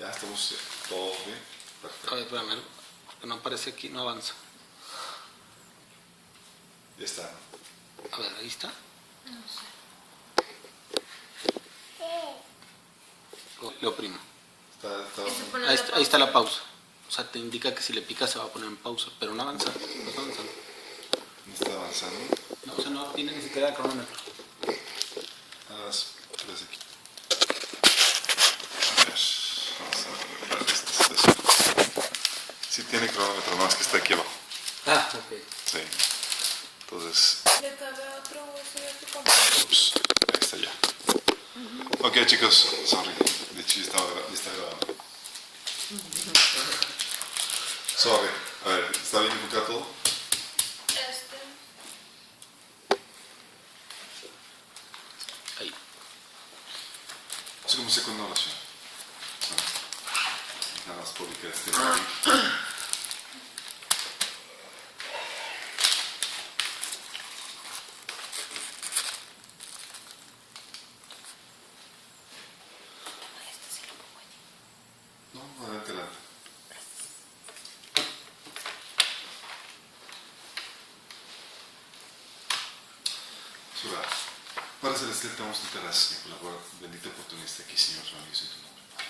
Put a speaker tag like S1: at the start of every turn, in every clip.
S1: Ya estamos todos bien. Perfecto.
S2: A ver, espérame, que no aparece aquí, no avanza.
S1: Ya está.
S2: A ver, ahí está.
S3: No sé.
S2: Le oprimo. Ahí está la pausa. O sea, te indica que si le picas se va a poner en pausa, pero no avanza. No está avanzando.
S1: ¿No está avanzando?
S2: No, o sea, no tiene ni siquiera cronómetro.
S1: Tres aquí. A ver, vamos a ver esto. Sí tiene cronómetro, no, es que está aquí abajo.
S2: Ah, ok.
S1: Sí. Entonces,
S3: Le cabe otro USB a tu computadora.
S1: ups, ahí está ya. Ok, chicos, sorry. De hecho, ya está grabando. Sorry. A ver, ¿está bien enfocado todo?
S2: Ahí.
S1: Es como segunda oración. Nada más porque esté ahí. No, adelante, adelante. Sura, Padre Celestial, te damos tanta gracia por la bendita oportunidad de estar aquí, Señor, reunidos en tu nombre, Padre.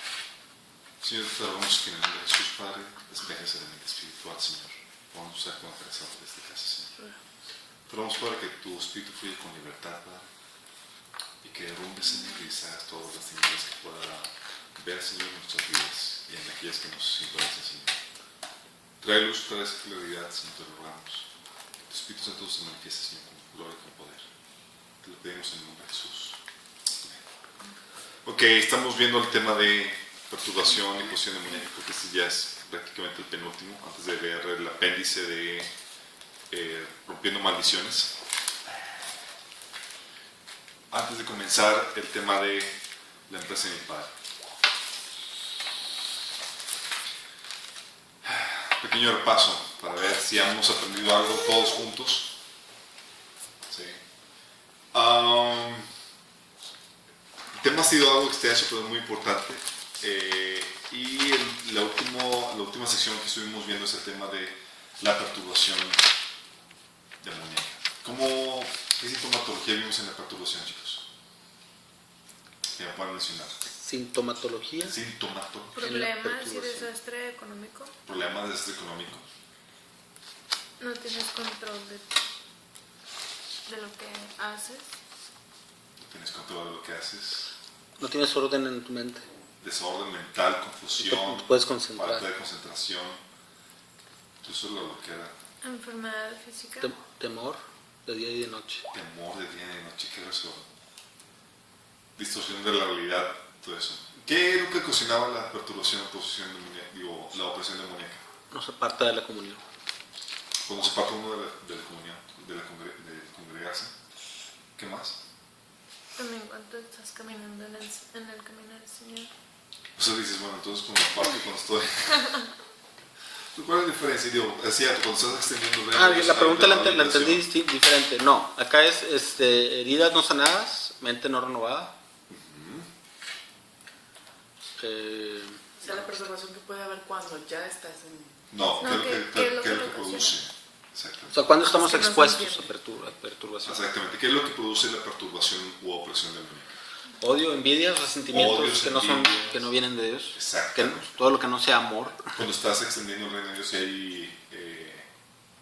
S1: Señor, te rogamos que en el nombre de Jesús, Padre, despejes el mente espiritual, Señor. Vamos a usar con la creación de esta casa, Señor. Te rogamos, Padre, que tu espíritu fluya con libertad, Padre, y que derrumbes, Señor, y deshagas todas las tinieblas que pueda ver, Señor, en nuestras vidas y en aquellas que nos sintonizan, Señor. Trae luz, trae claridad, Señor, te rogamos. Que tu Espíritu Santo se manifieste, Señor, con gloria y con poder. Te lo pedimos en el nombre de Jesús. Amén. Ok, estamos viendo el tema de perturbación y posición demoníaca, porque este ya es prácticamente el penúltimo, antes de ver el apéndice de rompiendo maldiciones. Antes de comenzar el tema de la empresa de mi padre. Pequeño repaso para ver si hemos aprendido algo todos juntos. Sí. El tema ha sido algo extenso, pero muy importante. Y la última sección que estuvimos viendo es el tema de la perturbación demoníaca. ¿Qué sintomatología vimos en la perturbación, chicos? ¿Qué me pueden mencionar?
S2: Sintomatología.
S3: Problemas y desastre económico.
S1: Problemas de desastre económico.
S3: No tienes control de lo que haces.
S1: No tienes control de lo que haces.
S2: No tienes orden en tu mente.
S1: Desorden mental, confusión.
S2: No te puedes concentrar.
S1: Falta de concentración. Eso es lo que era.
S3: Enfermedad física.
S2: Temor de día y de noche.
S1: Temor de día y de noche, ¿qué era eso? Distorsión de la realidad, todo eso. ¿Qué es lo que ocasionaba la perturbación, la opresión demoníaca?
S2: No se aparta de la comunión.
S1: Cuando se aparta uno de la comunión, de congregarse. ¿Qué más?
S3: También cuando estás caminando en el camino del Señor.
S1: O sea, dices, bueno, entonces cuando aparto y cuando estoy... ¿Cuál es la diferencia? Digo, es cierto, cuando estás extendiendo...
S2: La pregunta la entendí diferente. No, acá es heridas no sanadas, mente no renovada.
S4: O sea, la perturbación que puede haber cuando ya estás en...
S1: No, ¿qué es lo que produce?
S2: O sea, cuando estamos expuestos a perturbación.
S1: Exactamente, ¿qué es lo que produce la perturbación u opresión demoníaca?
S2: Odio, envidias, resentimientos que no vienen de Dios. Todo lo que no sea amor.
S1: Cuando estás extendiendo el reino de Dios y hay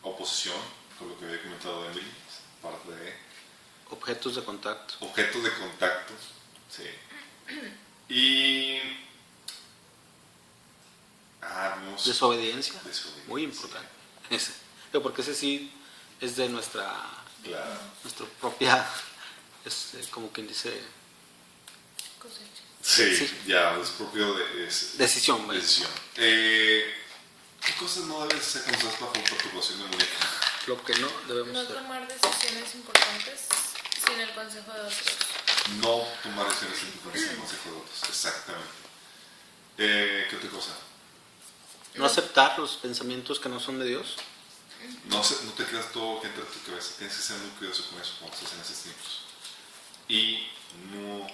S1: oposición, con lo que había comentado Emily, parte de
S2: objetos de contacto.
S1: Objetos de contacto, sí. Y
S2: desobediencia. Muy importante. Porque ese sí es de nuestra propia, como quien dice,
S3: cosecha.
S1: Sí, ya, es propio de...
S2: decisión.
S1: ¿Qué cosas no debes hacer cuando estás bajo perturbación demoníaca?
S2: Lo que no debemos hacer.
S3: No tomar decisiones importantes sin el consejo de otros.
S1: No tomar decisiones sin el consejo de otros, exactamente. ¿Qué otra cosa?
S2: No aceptar los pensamientos que no son de Dios.
S1: No te creas todo lo que entra a tu cabeza. Tienes que ser muy cuidadoso con eso cuando estás en esos tiempos. Y no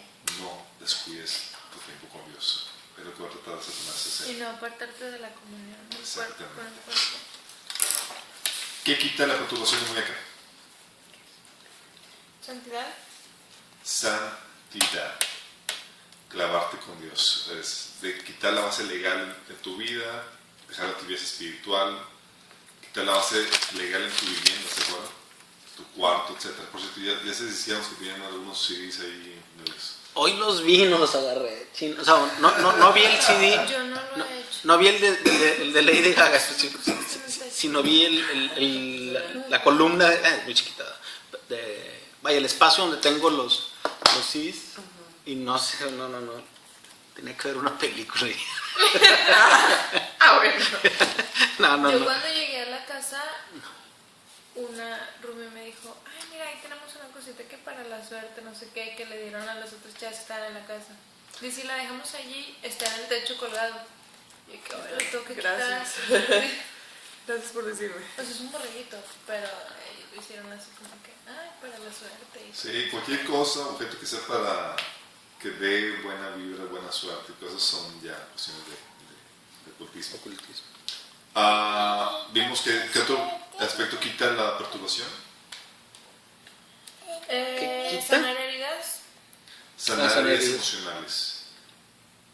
S1: descuides tu tiempo con Dios. Es lo que va a tratar de Satanás
S3: Y no apartarte de la comunión del cuerpo
S1: Exactamente.
S3: con el cuerpo.
S1: ¿Qué quita la perturbación demoníaca?
S3: Santidad.
S1: Santidad. Clavarte con Dios. Es de quitar la base legal de tu vida, dejar la tibieza espiritual, quitar la base legal en tu vivienda, ¿se acuerdan? Tu cuarto, etc. Por cierto, ya se decíamos que tenían algunos CDs ahí.
S2: Hoy los vi, no los agarré. O sea, no vi el CD.
S3: Yo no lo he hecho.
S2: No vi el de Lady Gaga, sino vi la columna, muy chiquita, vaya, el espacio donde tengo los CDs, y no sé, no, tenía que ver una película ahí.
S4: Bueno.
S2: No.
S3: Yo cuando llegué a la casa, una roomie me dijo, ay, mira, ahí tenemos una cosita que para la suerte, no sé qué, que le dieron a las otras chavas que estaban en la casa. Y si la dejamos allí, está en el techo colgado. Y que ahora lo tengo que
S4: Gracias.
S3: quitar.
S4: Gracias por decirme.
S3: Pues es un borreguito, pero ellos lo hicieron así como que, ay, para la suerte.
S1: Sí, cualquier cosa, objeto que sea para que dé buena vibra, buena suerte, cosas son ya cuestiones de ocultismo. Vimos que otro aspecto quita la perturbación.
S2: ¿Qué quita?
S3: Sanar heridas.
S1: Sanar
S2: heridas.
S1: heridas emocionales.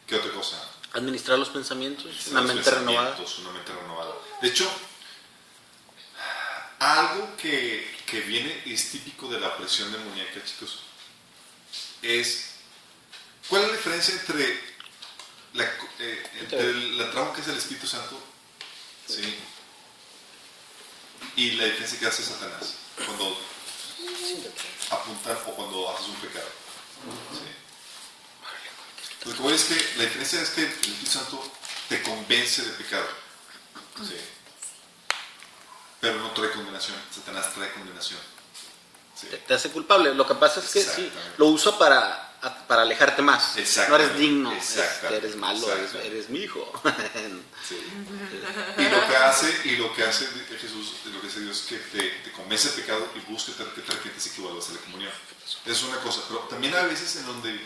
S1: ¿Qué otra cosa?
S2: Administrar los pensamientos, una
S1: Los
S2: mente renovada.
S1: pensamientos, una mente renovada. De hecho, algo que viene y es típico de la presión demoníaca, chicos, es ¿cuál es la diferencia entre la trama que es el Espíritu Santo, ¿sí? Y la diferencia que hace Satanás cuando apuntan o cuando haces un pecado? ¿Sí? Lo que voy es que la diferencia es que el Espíritu Santo te convence de pecado, ¿sí? Pero no trae condenación. Satanás trae condenación, ¿sí?
S2: Te hace culpable. Lo que pasa es que sí, lo usa para alejarte más. No eres digno, eres malo, eres mi hijo.
S1: Sí. Y lo que hace Jesús, lo que hace Dios es que te convence de pecado y busca que te arrepientes y que vuelvas a la comunión. Es una cosa, pero también hay veces en donde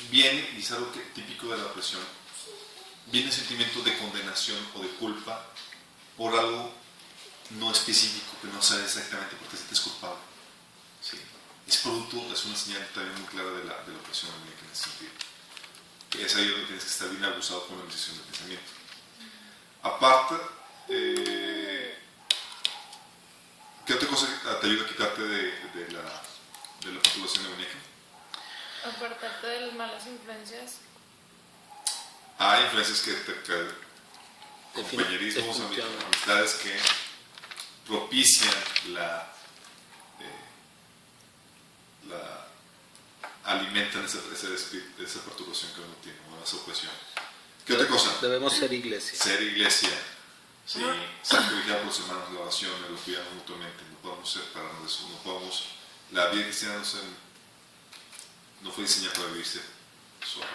S1: viene, y es algo típico de la presión, viene un sentimiento de condenación o de culpa por algo no específico, que no sabes exactamente por qué te sientes culpable. ¿Sí? Es producto, es una señal también muy clara de la presión demoníaca en ese sentido. Que es ahí donde tienes que estar bien abusado con la decisión del pensamiento. Aparte, ¿qué otra cosa te ayuda a quitarte de la perturbación demoníaca?
S3: Apartarte de las malas influencias.
S1: Hay influencias compañerismos, amistades que propician alimentan esa perturbación que uno tiene, esa opresión. ¿Qué otra cosa?
S2: Debemos ser iglesia.
S1: Ser iglesia. Sí, ser cobijado por los hermanos, la oración, el cuidado mutuamente. No podemos separarnos de eso. No podemos. La vida cristiana no fue diseñada para vivirse solos.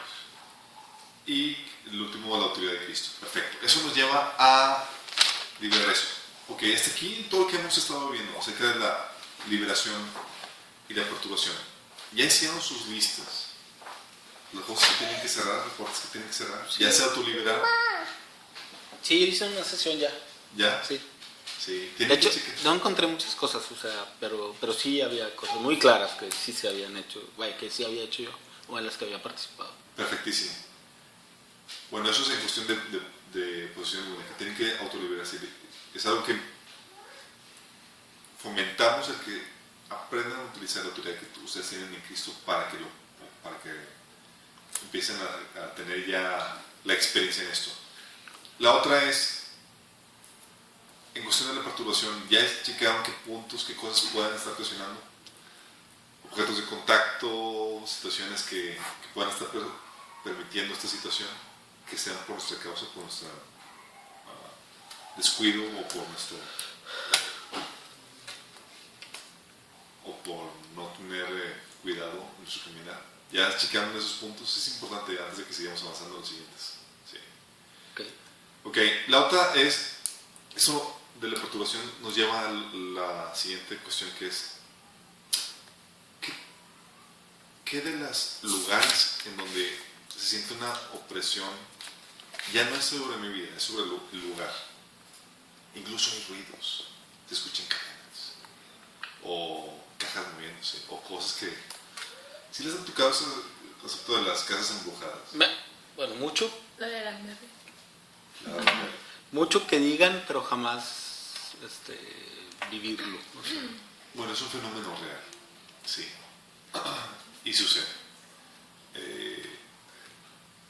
S1: Y el último, la autoridad de Cristo. Perfecto. Eso nos lleva a liberar eso. Ok, hasta aquí todo lo que hemos estado viendo acerca de la liberación y la perturbación. Ya hicieron sus listas. Las cosas que tienen que cerrar, las puertas que tienen que cerrar. Ya se autoliberaron.
S2: Sí, hice una sesión ya.
S1: ¿Ya?
S2: Sí.
S1: Sí.
S2: De hecho, no encontré muchas cosas, o sea, pero sí había cosas muy claras que sí se habían hecho, que sí había hecho yo, o en las que había participado.
S1: Perfectísimo. Bueno, eso es en cuestión de posición demoníaca. Tienen que autoliberarse. Es algo que fomentamos el que aprendan a utilizar la autoridad que ustedes tienen en Cristo para que empiecen a tener ya la experiencia en esto. La otra es, en cuestión de la perturbación, ya checaron qué puntos, qué cosas puedan estar presionando, objetos de contacto, situaciones que puedan estar permitiendo esta situación, que sean por nuestra causa, por nuestro descuido o por no tener cuidado en nuestro caminar. Ya checaron esos puntos, es importante antes de que sigamos avanzando a los siguientes. Sí. Ok, la otra es, eso de la perturbación nos lleva a la siguiente cuestión, que es ¿qué de los lugares en donde se siente una opresión ya no es sobre mi vida, es sobre el lugar. Incluso hay ruidos, se escuchan cadenas, o cajas moviéndose, o cosas que... ¿Sí les han tocado ese concepto de las casas embrujadas?
S2: Bueno, mucho,
S3: Lo de la mierda.
S1: La verdad,
S2: mucho que digan, pero jamás vivirlo. O sea,
S1: bueno, es un fenómeno real, sí, y sucede.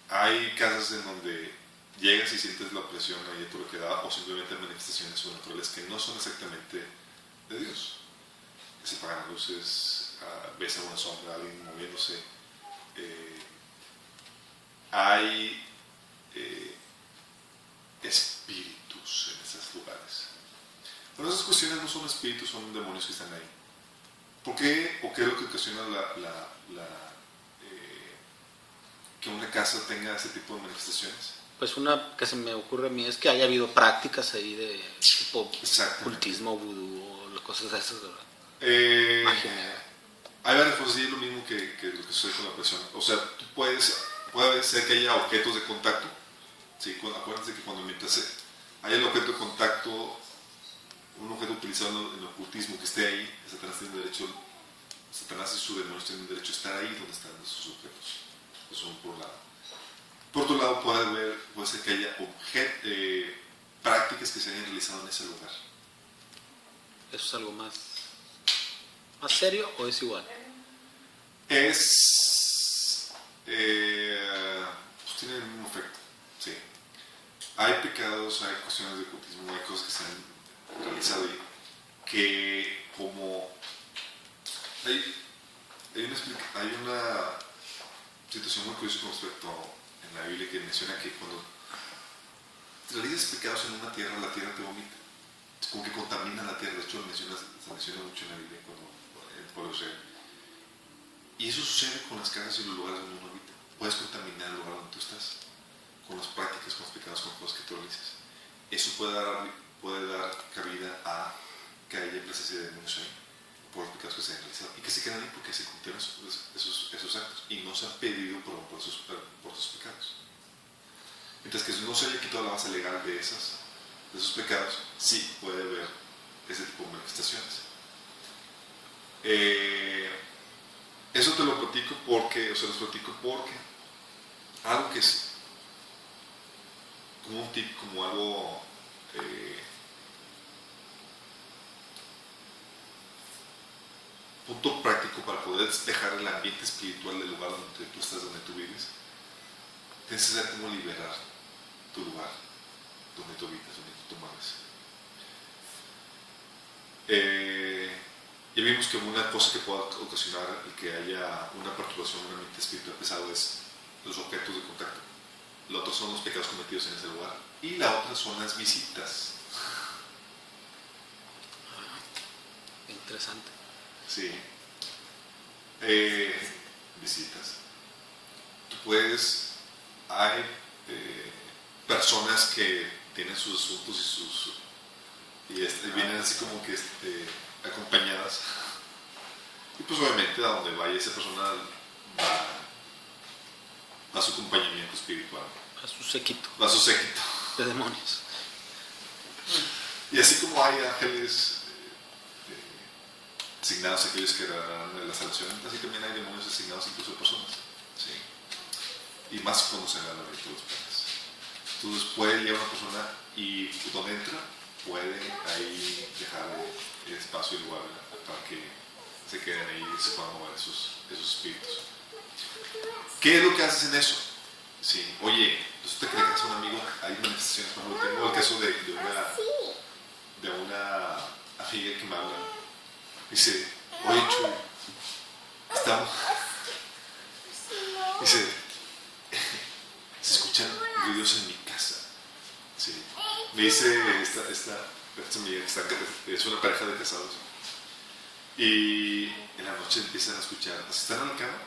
S1: Hay casas en donde llegas y sientes la opresión ahí a tu queda, o simplemente manifestaciones sobrenaturales que no son exactamente de Dios. Que se apagan las luces, ves a una sombra, alguien moviéndose. Hay espíritus en esos lugares. Pero esas cuestiones no son espíritus, son demonios que están ahí. ¿Por qué o qué es lo que ocasiona que una casa tenga ese tipo de manifestaciones?
S2: pues una que se me ocurre a mí es que haya habido prácticas ahí de tipo cultismo, vudú o cosas de esas, ¿verdad? Magia negra.
S1: Hay varias cosas y es lo mismo que lo que sucede con la persona. O sea, tú puede ser que haya objetos de contacto. ¿Sí? Acuérdense que cuando mientras haya el objeto de contacto, un objeto utilizado en el ocultismo que esté ahí, Satanás y sus demonios tienen derecho a estar ahí donde están esos objetos. Eso por un lado. Por otro lado, puede ser que haya prácticas que se hayan realizado en ese lugar.
S2: ¿Eso es algo más serio o es igual?
S1: Pues tiene el mismo efecto, sí. Hay pecados, hay cuestiones de ocultismo, hay cosas que se han realizado ahí que como hay una situación muy curiosa con respecto en la Biblia que menciona que cuando realizas pecados en una tierra, la tierra te vomita. Es como que contamina la tierra. De hecho, se menciona mucho en la Biblia cuando el pueblo de Israel. Y eso sucede con las casas y los lugares donde uno habita. Puedes contaminar el lugar donde tú estás con las prácticas, con los pecados, con cosas que tú realizas. Eso puede dar cabida a que haya presencia de demonios ahí por los pecados que se han realizado y que se quedan ahí porque se cometieron esos actos y no se han pedido perdón por esos pecados. Mientras que no se haya quitado la base legal de esos pecados, sí puede haber ese tipo de manifestaciones. Eso te lo platico porque, algo que es como un tip, como algo punto práctico para poder despejar el ambiente espiritual del lugar donde tú estás, donde tú vives. Tienes que saber cómo liberar tu lugar, donde tú habitas, donde tú mueves. Ya vimos que una cosa que puede ocasionar el que haya una perturbación en un ambiente espiritual pesado es los objetos de contacto. La otra son los pecados cometidos en ese lugar. Y la otra son las visitas.
S2: Interesante.
S1: Sí. Visitas. Hay personas que tienen sus asuntos y vienen así como que acompañadas. Y pues obviamente a donde vaya esa persona va a su acompañamiento espiritual.
S2: A su séquito
S1: Va a su séquito.
S2: de demonios.
S1: Y así como hay ángeles asignados a aquellos que darán la salvación, así también hay demonios asignados incluso a personas. ¿Sí? Y más cuando se dan la virtud de los padres. Entonces puede llegar una persona y donde entra puede ahí dejar el espacio y lugar para que se queden ahí y se puedan mover esos espíritus. ¿Qué es lo que haces en eso? Sí, oye, resulta que le das a un amigo, hay manifestaciones, por ejemplo, tengo el caso de una amiga que me habla, dice, oye Chuy, estamos, dice, se escuchan ruidos en mi casa. Sí. Me dice esta amiga, es una pareja de casados, y en la noche empiezan a escuchar, así están en la cama,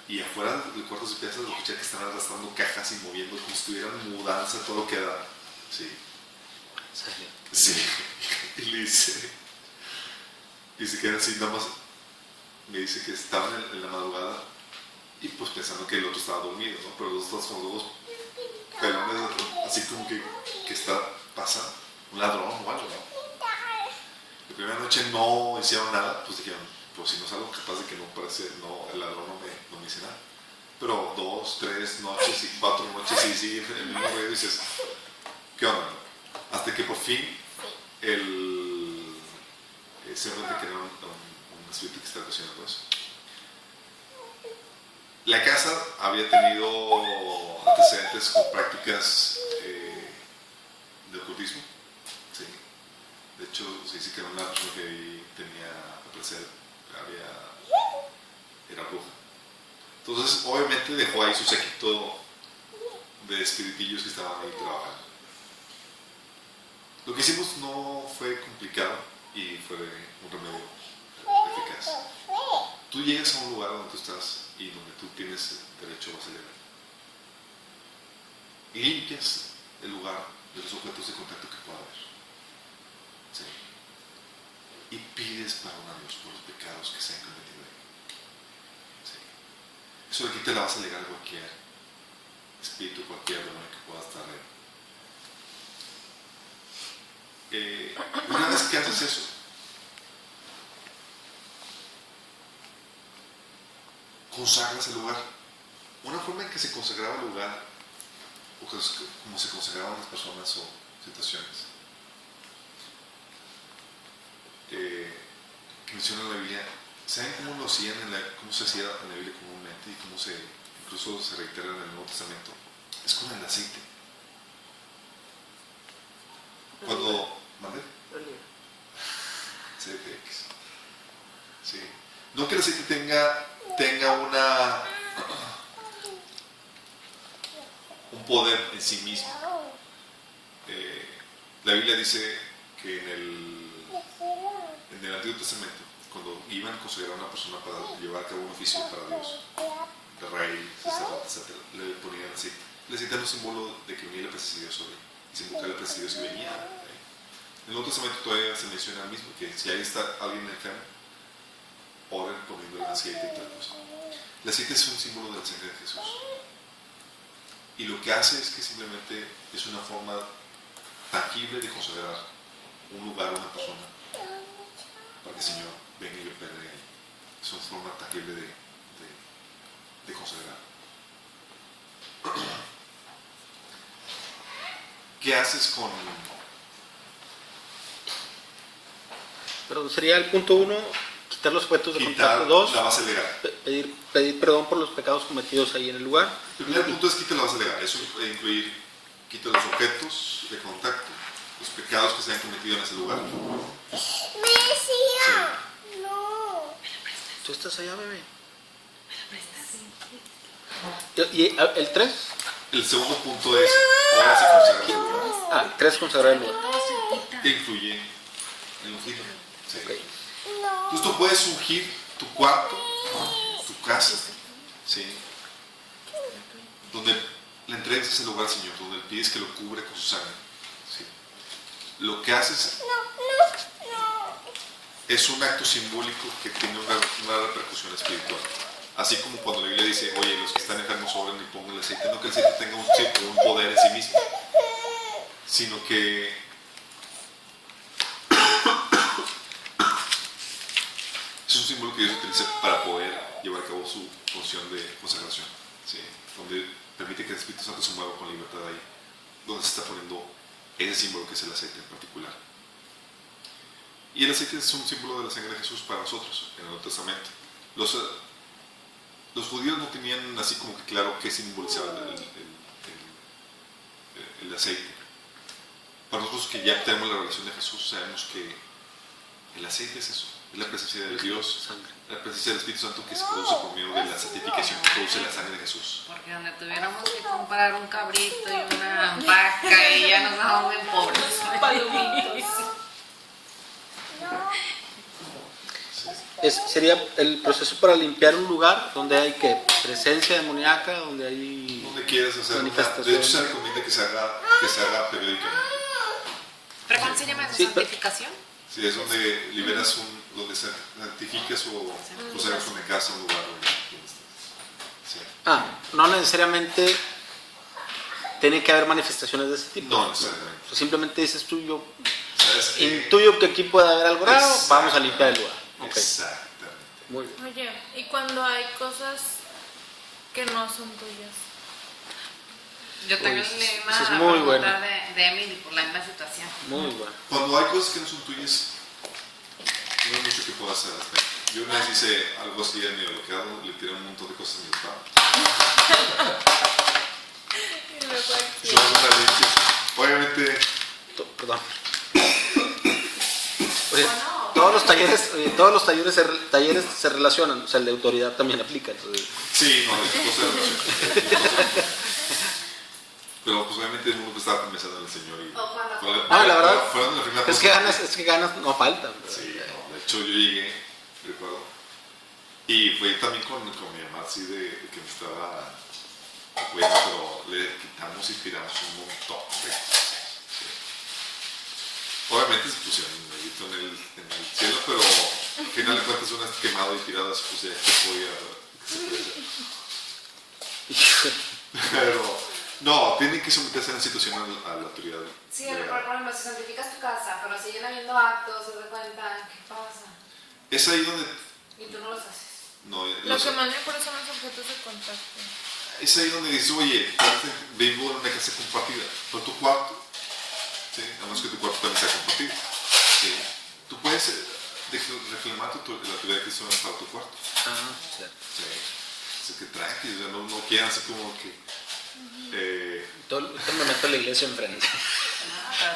S1: y afuera del cuarto se empiezan a escuchar que están arrastrando cajas y moviendo como si tuvieran mudanza, todo lo que da. Sí. Sí. Y le dice que así nada más, me dice que estaban en la madrugada y pues pensando que el otro estaba dormido, ¿no? Pero los dos pelones, así como que está pasando, un ladrón o algo, ¿no? La primera noche no hicieron nada, pues dijeron, pues si no es algo capaz de que no parece, no, el ladrón no me dice nada. Pero 2, 3 noches y 4 noches y sigue el mismo ruido y dices, ¿qué onda? Hasta que por fin se nota que era un espíritu que estaba cocinando eso. La casa había tenido antecedentes con prácticas de ocultismo. Sí. De hecho, se dice que era una persona que ahí tenía, al parecer, era bruja. Entonces, obviamente dejó ahí su séquito de espiritillos que estaban ahí trabajando. Lo que hicimos no fue complicado y fue un remedio eficaz. Tú llegas a un lugar donde tú estás y donde tú tienes derecho a base legal. Y limpias el lugar de los objetos de contacto que pueda haber. ¿Sí? Y pides perdón a Dios por los pecados que se han cometido ahí. ¿Sí? Eso le quita la base legal a cualquier espíritu, cualquier demonio que pueda estar ahí. Una vez que haces eso, consagras el lugar. Una forma en que se consagraba el lugar, o como se consagraban las personas o situaciones, que menciona la Biblia. ¿Saben cómo lo hacían cómo se hacía en la Biblia comúnmente y cómo incluso se reitera en el Nuevo Testamento? Es con el aceite. Cuando ¿mande? CTX. Sí. No que el aceite tenga un poder en sí mismo. La Biblia dice que en el Antiguo Testamento, cuando iban a considerar a una persona para llevar a cabo un oficio para Dios, de rey, sacerdote, etc., le ponían aceite. El aceite era un símbolo de que venía la presencia de Dios sobre él, y se invocaba la presencia de Dios y venía. En el Nuevo Testamento todavía se menciona lo mismo, que si ahí está alguien enfermo, oren poniendo el aceite y tal cosa. El aceite es un símbolo de la sangre de Jesús. Y lo que hace es que simplemente es una forma tangible de consagrar un lugar a una persona para que el Señor venga y opere ahí. Es una forma tangible de consagrar. ¿Qué haces con...?
S2: Pero sería el punto 1, quitar los objetos de contacto. 2,
S1: la base legal.
S2: Pedir perdón por los pecados cometidos ahí en el lugar.
S1: El primer punto es quitar la base legal. Eso puede incluir quitar los objetos de contacto, los pecados que se han cometido en ese lugar.
S5: Messi,
S1: Sí.
S5: no.
S2: ¿Tú estás allá, bebé? ¿Y el 3?
S1: El segundo punto es ahora se consagra el lugar.
S2: 3, consagrar el lugar.
S1: Que incluye el ungir. Sí.
S2: Okay.
S1: Entonces tú puedes ungir tu cuarto, tu casa, ¿sí? Donde le entregas ese lugar al Señor, donde le pides que lo cubre con su sangre. ¿Sí? Lo que haces es un acto simbólico que tiene una repercusión espiritual. Así como cuando la Biblia dice, oye, los que están enfermos oren y pongan el aceite, no que el aceite tenga un poder en sí mismo, sino que es un símbolo que Dios utiliza para poder llevar a cabo su función de consagración, ¿sí? Donde permite que el Espíritu Santo se mueva con libertad ahí, donde se está poniendo ese símbolo que es el aceite en particular. Y el aceite es un símbolo de la sangre de Jesús para nosotros en el Nuevo Testamento. Los judíos no tenían así como que claro qué simbolizaba el aceite. Para nosotros que ya tenemos la relación de Jesús, sabemos que el aceite es eso. Es la presencia de Dios, la presencia del Espíritu Santo que se produce por medio de la santificación que produce la sangre de Jesús.
S6: Porque donde tuviéramos que comprar un cabrito y una vaca y ya nos dejamos bien pobres.
S2: Sería el proceso para limpiar un lugar donde hay presencia demoníaca, donde hay
S1: Donde quieras hacer
S2: manifestación.
S1: de hecho se recomienda que se haga periódicamente.
S6: ¿Pero cómo se llama eso?
S2: Sí,
S6: ¿Santificación?
S1: Sí, es donde liberas donde santificas o consagras una casa, un lugar donde estás. Sí.
S2: no necesariamente tiene que haber manifestaciones de ese tipo.
S1: No necesariamente.
S2: O sea, simplemente dices tú, yo
S1: ¿Sabes qué?
S2: intuyo que aquí puede haber algo raro, vamos a limpiar el lugar. Ok,
S1: Exactamente.
S2: muy bien.
S3: Oye, ¿y cuando hay cosas que no son tuyas?
S6: Yo también
S2: Uy,
S6: le
S2: eso
S6: iba
S2: es
S6: a
S2: muy
S6: preguntar
S2: bueno.
S6: de Emily por la misma situación.
S2: Muy bueno.
S1: Cuando hay cosas que no son tuyas, no hay mucho que puedas hacer al respecto. Yo una vez hice algo así en mi bloqueado, le tiré un montón de cosas a mi papá.
S3: Y luego aquí.
S1: Yo una leche. Obviamente,
S2: Perdón. Oye, todos los talleres se relacionan, o sea, el de autoridad también aplica. Entonces,
S1: sí, no, es cosa de relación. Pero pues obviamente uno que estaba pensando en el Señor y...
S2: no, la verdad,
S1: fueron las primeras
S2: es que ganas no faltan.
S1: Sí, no, de hecho yo llegué, recuerdo, y fue también con mi mamá así de que me estaba apoyando, pero le quitamos y tiramos un montón de cosas. Sí. Obviamente se pusieron un dedito en el cielo, pero al final de cuentas una vez quemado y tiradas, pues ya que se podía hacer. Pero no, tienen que someterse a la situación a la autoridad.
S7: Sí, por ejemplo, si santificas tu casa, pero siguen habiendo actos, se da cuenta, ¿qué pasa?
S1: Es ahí donde...
S7: Y tú no los haces.
S1: No,
S3: Lo que más me acuerdo son los objetos de contacto.
S1: es ahí donde dices, oye, vivo en una casa compartida, pero tu cuarto, ¿sí? A menos que tu cuarto también sea compartido, ¿sí? Tú puedes reclamar la autoridad que son para tu cuarto.
S2: Ah, cierto.
S1: Sí. Así que tranqui, no quieran así como que...
S2: Todo me meto a la iglesia enfrente.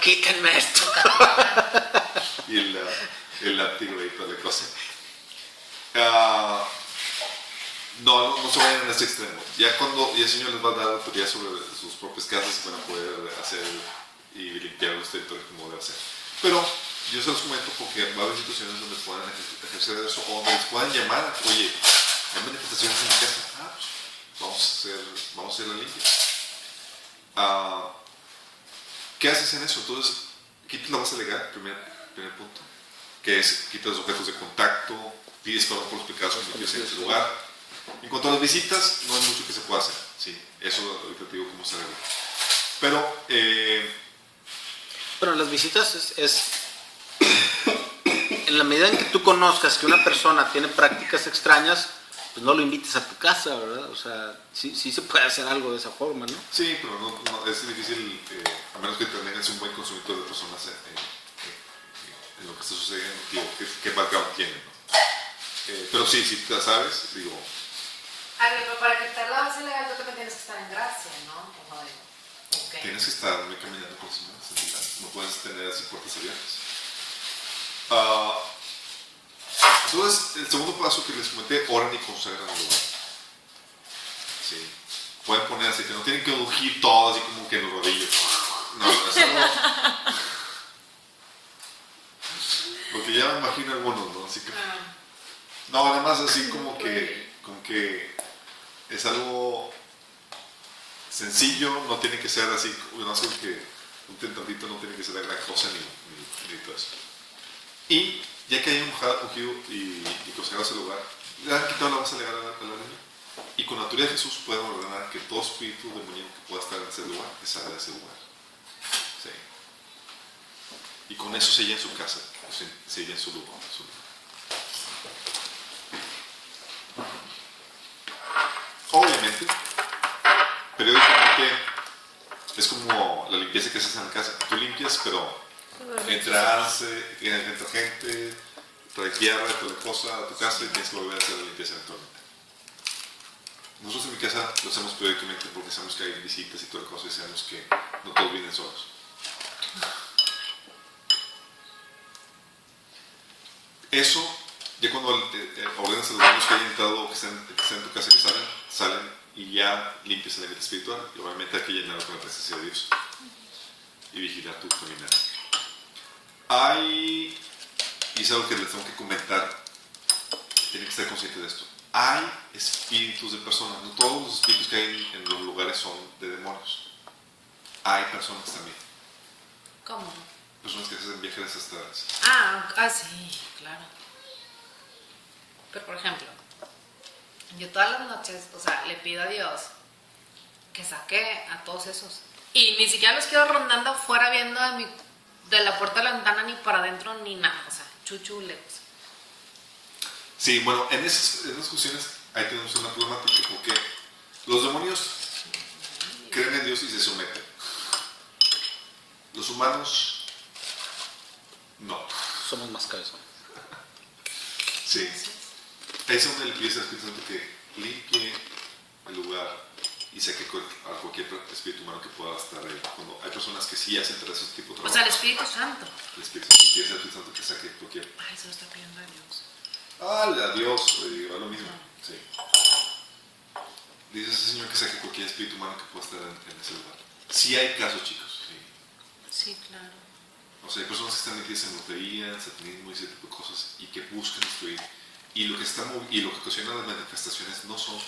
S2: Quítenme esto.
S1: y el látigo y toda la cosa. No se vayan a ese extremo. Ya cuando el Señor les va a dar autoridad sobre sus propias casas, van a poder hacer y limpiar los territorios como debe ser. Pero yo se los comento porque va a haber situaciones donde puedan ejercer eso o donde les puedan llamar, oye, hay manifestaciones en mi casa. Pues, vamos a hacer la limpia. ¿Qué haces en eso? Entonces, quitas la base legal, primer punto, que es quitas los objetos de contacto, pides perdón por los pecados cometidos en ese lugar. En cuanto a las visitas, no hay mucho que se pueda hacer, sí, eso ahorita te digo cómo se arregla. Pero,
S2: Bueno, las visitas es en la medida en que tú conozcas que una persona tiene prácticas extrañas, pues no lo invites a tu casa, ¿verdad? O sea, sí se puede hacer algo de esa forma, ¿no?
S1: sí, pero no, es difícil, a menos que tengas un buen consumidor de personas en lo que está sucediendo, digo, qué background tienen, ¿no? Pero sí, si tú sabes, digo...
S7: A ver, pero para quitar la base legal tú también tienes que estar en gracia, ¿no? Como digo, okay.
S1: Tienes que estar muy caminando por encima de santidad. No puedes tener así puertas abiertas. Entonces, el segundo paso que les comenté, oran y consagran el lugar. Sí. Pueden poner así, que no tienen que ungir todo así como que en los rodillos. No, eso no. Porque ya me imagino algunos, ¿no? Así que... No, nada más así como que es algo sencillo, no tiene que ser así, no sé que un tentadito no tiene que ser la gran cosa ni todo eso. Y ya que hay ungido y consagrado ese lugar, le han quitado la base legal a la ley. Y con la autoridad de Jesús pueden ordenar que todo espíritu demoníaco que pueda estar en ese lugar, que salga de ese lugar. Sí. Y con eso sella en su casa, sella en su lugar. Obviamente, periódicamente es como la limpieza que haces en la casa. Tú limpias, pero entra gente, trae tierra, toda cosa a tu casa y tienes que volver a hacer la limpieza eventualmente. Nosotros en mi casa lo hacemos periódicamente porque sabemos que hay visitas y toda cosa y sabemos que no todos vienen solos. Eso, ya cuando ordenas a los niños que hayan entrado o que estén en tu casa que salen y ya limpias el ambiente espiritual y obviamente hay que llenarlo con la presencia de Dios y vigilar tu caminar. Y es algo que les tengo que comentar, tienen que estar conscientes de esto. Hay espíritus de personas, no todos los espíritus que hay en los lugares son de demonios. Hay personas también.
S6: ¿Cómo?
S1: Personas que hacen viajes astrales.
S6: Sí, claro. Pero por ejemplo, yo todas las noches, o sea, le pido a Dios que saque a todos esos. Y ni siquiera los quiero rondando afuera viendo de la puerta de la ventana ni para adentro ni nada. O sea, chuchu lejos.
S1: Sí, bueno, en esas cuestiones ahí tenemos una problemática porque los demonios creen en Dios y se someten. Los humanos no.
S2: Somos más cabezones.
S1: Sí. Ahí es donde le pides al Espíritu Santo que limpie el lugar y saque a cualquier espíritu humano que pueda estar ahí. Cuando hay personas que sí hacen ese tipo de trabajo.
S6: O sea, el Espíritu Santo.
S1: El Espíritu Santo, pides al Espíritu Santo que saque cualquier...
S6: Ay, se lo está pidiendo a Dios.
S1: A Dios, a lo mismo. Sí. Dices al Señor que saque cualquier espíritu humano que pueda estar en ese lugar. Sí hay casos, chicos. Sí.
S6: Sí, claro.
S1: O sea, hay personas que están metidas en brujería, en satanismo y ese tipo de cosas y que buscan destruir. Y lo que ocasiona las manifestaciones no son los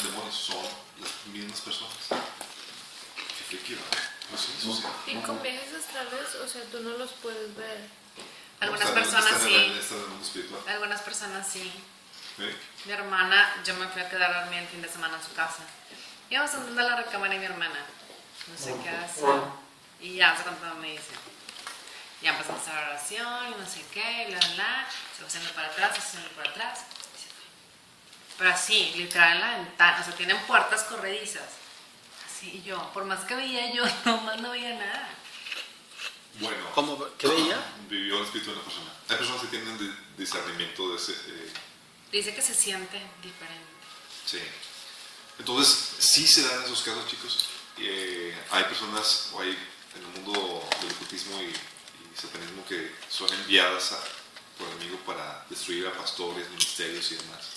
S1: demonios, son las mismas personas. Qué friki, ¿verdad? Pues sí, eso sí.
S3: Y con viajes astrales, o sea, tú no los puedes ver.
S6: Algunas
S1: Están
S6: personas sí.
S1: Están en el mundo espiritual.
S6: Algunas personas sí.
S1: ¿Sí?
S6: Mi hermana, yo me fui a quedar a dormir el fin de semana en su casa. Íbamos a entrar a la recámara y mi hermana, no sé qué hace. Y ya se contó, me dice. Ya empezamos a hacer oración y no sé qué, y bla, bla, bla. Se va haciendo para atrás, se va haciendo para atrás. Y se fue. Pero así, literal en la ventana, o sea, tienen puertas corredizas. Así, y yo, por más que veía yo, nomás no veía nada.
S1: Bueno.
S2: ¿Cómo? ¿Qué veía?
S1: Vivió el espíritu de una persona. Hay personas que tienen discernimiento de ese...
S6: Dice que se siente diferente.
S1: Sí. Entonces, sí se dan esos casos, chicos. Hay personas, o hay en el mundo del ocultismo y satanismo que son enviadas por el enemigo para destruir a pastores, ministerios y demás.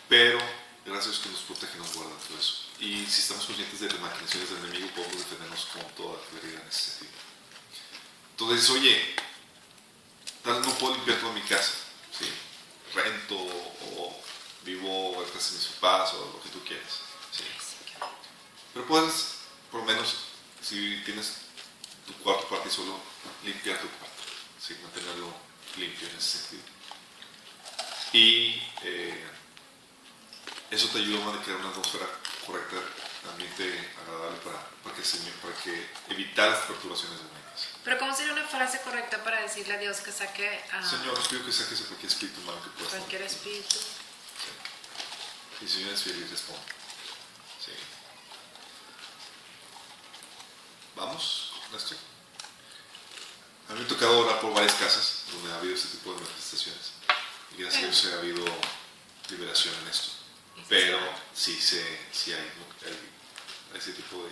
S1: Pero, gracias a Dios que nos protege, nos guarda todo eso. Y si estamos conscientes de las maquinaciones del enemigo, podemos defendernos con toda claridad en ese sentido. Entonces, oye, tal vez no puedo limpiar toda mi casa, ¿sí? Rento o vivo en casa de mis papás o lo que tú quieras, ¿sí? Pero puedes, por lo menos, si tienes tu cuarto parte solo, limpiar tu cuarto, ¿sí? Mantenerlo limpio en ese sentido. Y eso te ayuda a crear una atmósfera correcta, un ambiente agradable para que evitar las perturbaciones demoníacas.
S6: Pero ¿cómo sería una frase correcta para decirle a Dios que saque a
S1: Señor, os pido que saques a cualquier espíritu humano que pueda estar.
S6: cualquier espíritu?
S1: Y el Señor es fiel y responde. Sí. ¿Vamos, Néstor? A mí me ha tocado orar por varias casas donde ha habido este tipo de manifestaciones. Y gracias a Dios ha habido liberación en esto. Pero sí hay ese tipo de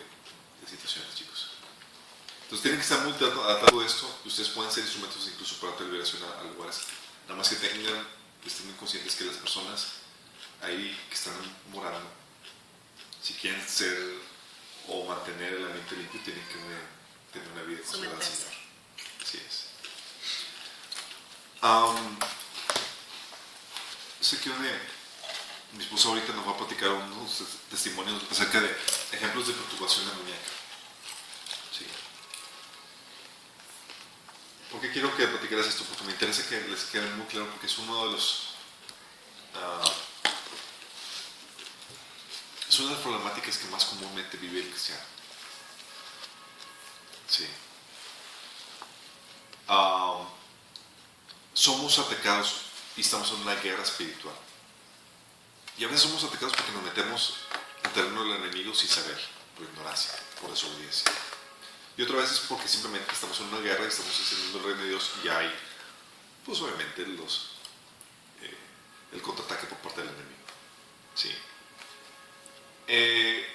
S1: situaciones, chicos. Entonces tienen que estar muy atados de esto. Ustedes pueden ser instrumentos incluso para otra liberación a lugares. Nada más que estén muy conscientes que las personas ahí que están morando, si quieren ser o mantener el ambiente limpio, tienen que tener una vida consagrada al Señor. Así es. Sé que mi esposa ahorita nos va a platicar unos testimonios acerca de ejemplos de perturbación demoníaca. Sí. ¿Por qué quiero que platicaras esto? Porque me interesa que les quede muy claro, porque es uno de los... es una de las problemáticas que más comúnmente vive el cristiano. Sí. Somos atacados y estamos en una guerra espiritual. Y a veces somos atacados porque nos metemos en terreno del enemigo sin saber, por ignorancia, por desobediencia. Y otra vez es porque simplemente estamos en una guerra y estamos encendiendo el reino de Dios y hay, pues obviamente, el contraataque por parte del enemigo. Sí. El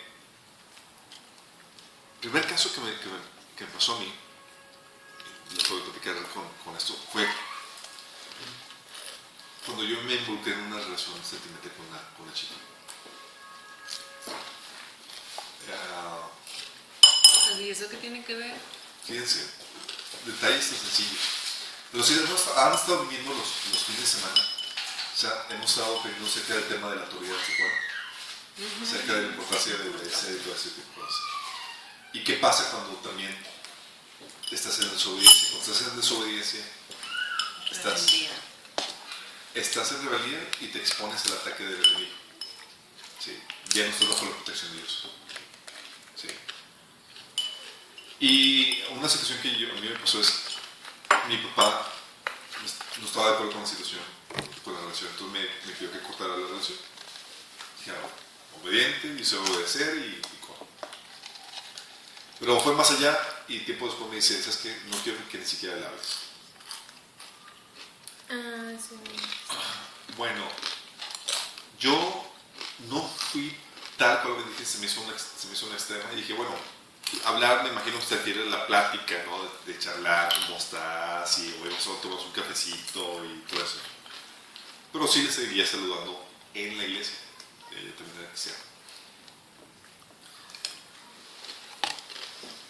S1: primer caso que me pasó a mí, les puedo platicar con esto, fue cuando yo me involucré en una relación sentimental con una chica.
S6: ¿Y eso qué tiene que ver?
S1: Fíjense, detalles tan sencillos. Pero sí, han estado viniendo los fines de semana. O sea, hemos estado aprendiendo acerca del tema de la autoridad, ¿se acuerdan? Acerca de la importancia de obedecer y todo ese tipo de cosas. ¿Y qué pasa cuando también estás en desobediencia? Cuando estás en desobediencia, estás en rebeldía y te expones al ataque del enemigo. Sí, ya no estás bajo la protección de Dios. Sí. Y una situación que a mí me pasó es, mi papá no estaba de acuerdo con la situación, con la relación, entonces me pidió que cortara la relación. Dije, obediente, y se obedecer y corto. Pero fue más allá y tiempo después me dice, ¿sabes qué? No quiero que ni siquiera le hables.
S3: Sí.
S1: Bueno, yo no fui tal cual me dije, se me hizo una extrema y dije, bueno, hablar, me imagino que se refiere a la plática, ¿no? De charlar, ¿cómo estás? Y hoy vamos a tomar un cafecito y todo eso. Pero sí le seguía saludando en la iglesia. Ella también era cristiana.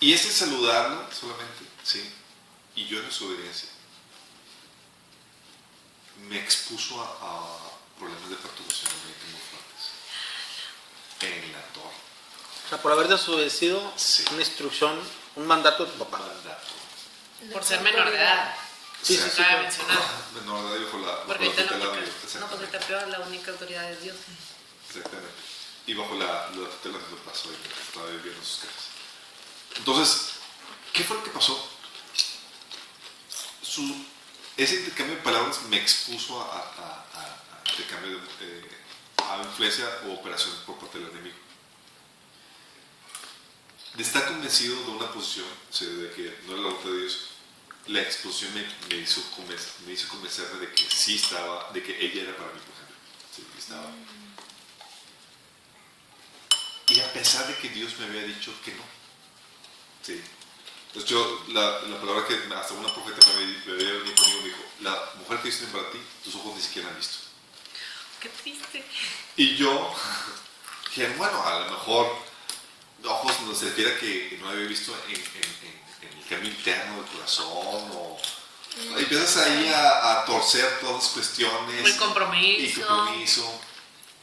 S1: Y ese saludarla solamente, sí, y yo en su obediencia, me expuso a problemas de perturbación muy fuertes en la torre.
S2: O sea, por haber desobedecido
S1: Sí.
S2: una instrucción, un mandato de tu papá.
S1: Mandato.
S6: Por ser menor de edad.
S2: Sí, sí, sí.
S6: Cabe mencionar.
S1: Menor de edad bajo la
S6: Porque ahorita
S1: tutela
S6: la
S1: de
S6: única,
S1: Dios.
S6: no, porque ahorita peor, la única autoridad es Dios.
S1: Exactamente. Y bajo la tutela de su paso, estaba viviendo sus casas. Entonces, ¿qué fue lo que pasó? Ese intercambio de palabras me expuso a intercambio a influencia o operación por parte del enemigo. De estar convencido de una posición, o sea, de que no era la voluntad de Dios, la exposición me hizo convencerme de que sí estaba, de que ella era para mí, por ejemplo. Sí, que estaba. Y a pesar de que Dios me había dicho que no. Sí. Entonces yo, la palabra que hasta una profeta me había venido conmigo me dijo, la mujer que Dios tiene para ti, tus ojos ni siquiera han visto.
S6: Qué triste.
S1: Y yo dije, bueno, a lo mejor ojos no se refiere a que no había visto en el cambio interno del corazón o empiezas ahí a torcer todas las cuestiones.
S6: El compromiso.
S1: Y compromiso.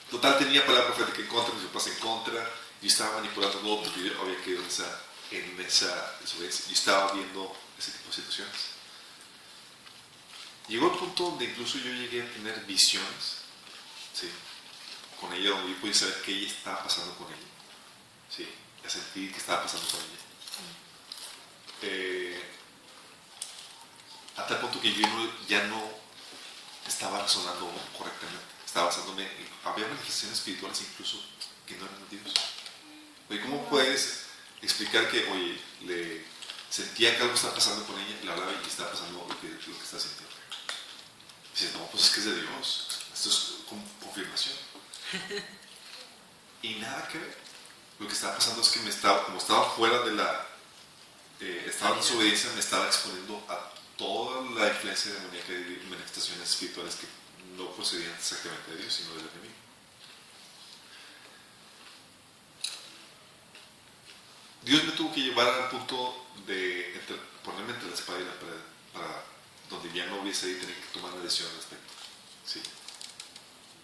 S1: Total, tenía palabra profética en contra, mis papás en contra. Yo estaba manipulando todo porque yo había quedado en esa desobediencia. Yo estaba viendo ese tipo de situaciones. Llegó el punto donde incluso yo llegué a tener visiones, ¿sí? Con ella, donde yo podía saber qué ella estaba pasando con ella, ¿sí? A sentir qué estaba pasando con ella. A tal punto que yo ya no estaba razonando correctamente, estaba basándome en, había manifestaciones espirituales incluso que no eran de Dios. Oye, ¿cómo puedes explicar que, oye, le sentía que algo estaba pasando con ella, le hablaba y estaba pasando lo que está sintiendo? Dices, no, pues es que es de Dios, esto es confirmación. Y nada que ver. Lo que estaba pasando es que como estaba fuera de estaba en desobediencia, me estaba exponiendo a toda la influencia demoníaca y manifestaciones espirituales que no procedían exactamente de Dios, sino del enemigo. Dios me tuvo que llevar al punto de ponerme entre la espada y la pared para donde ya no hubiese ahí tener que tomar una decisión al respecto. Sí.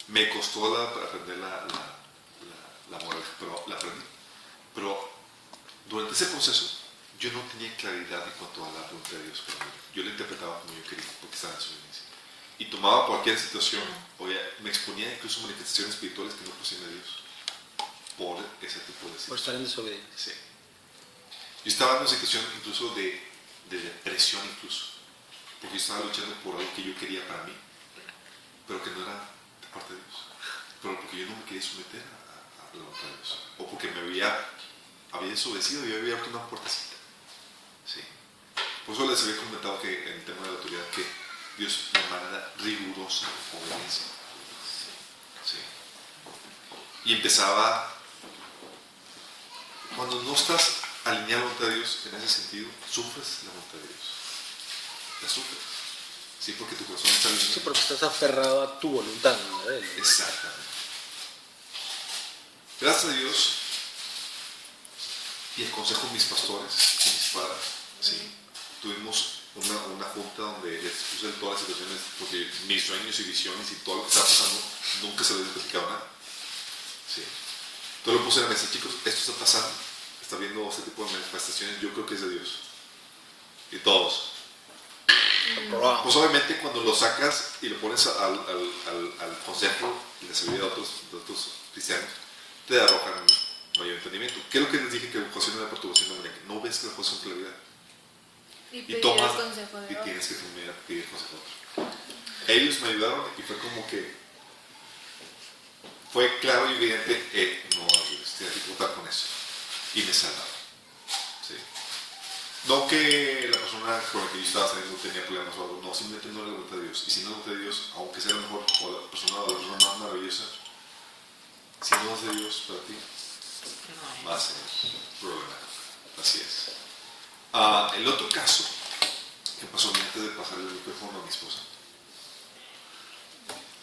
S1: Me costó aprender la moral, pero la aprendí. Pero durante ese proceso yo no tenía claridad en cuanto a la voluntad de Dios para mí. Yo la interpretaba como yo quería, porque estaba en su inicio. Y tomaba cualquier situación, me exponía incluso manifestaciones espirituales que no procedían de Dios por ese tipo de situaciones.
S2: Por estar en desobediencia.
S1: Sí. Yo estaba en una situación incluso de depresión incluso, porque yo estaba luchando por algo que yo quería para mí, pero que no era de parte de Dios, pero porque yo no me quería someter a la voluntad de Dios, o porque me había desobedecido y había abierto una puertecita. Sí. Por eso les había comentado que en el tema de la autoridad que Dios me manda rigurosa obediencia. Sí. Y empezaba, cuando no estás alineado a la voluntad de Dios en ese sentido, sufres la voluntad de Dios. La sufres. Sí, porque tu corazón está alineado.
S2: Sí, porque estás aferrado a tu voluntad, no a él.
S1: Exactamente. Gracias a Dios y el consejo de mis pastores y mis padres, sí, tuvimos una junta donde les puse todas las situaciones, porque mis sueños y visiones y todo lo que estaba pasando nunca se les había platicado nada. Sí. Entonces lo puse en la mesa, chicos, esto está pasando, está viendo este tipo de manifestaciones, yo creo que es de Dios. Y todos. Pues obviamente cuando lo sacas y lo pones al consejo y la sabiduría de otros cristianos, te arrojan mayor entendimiento. ¿Qué es lo que les dije que ocasiona la perturbación demoníaca? No ves la cosa en claridad.
S3: Y
S1: Y
S3: pedir
S1: tomas,
S3: el consejo de
S1: y
S3: otro.
S1: tienes que pedir consejo a otro. Ellos me ayudaron y fue como que fue claro y evidente, no, tienes que contar con eso. Y me salvaron. ¿Sí? No que la persona con la que yo estaba saliendo tenía problemas o algo, no, simplemente no era la voluntad de Dios. Y si no es la voluntad de Dios, aunque sea la mejor o la persona más maravillosa, si no es de Dios para ti, va a ser problema. Así es. El otro caso que pasó antes de pasarle el micrófono a mi esposa,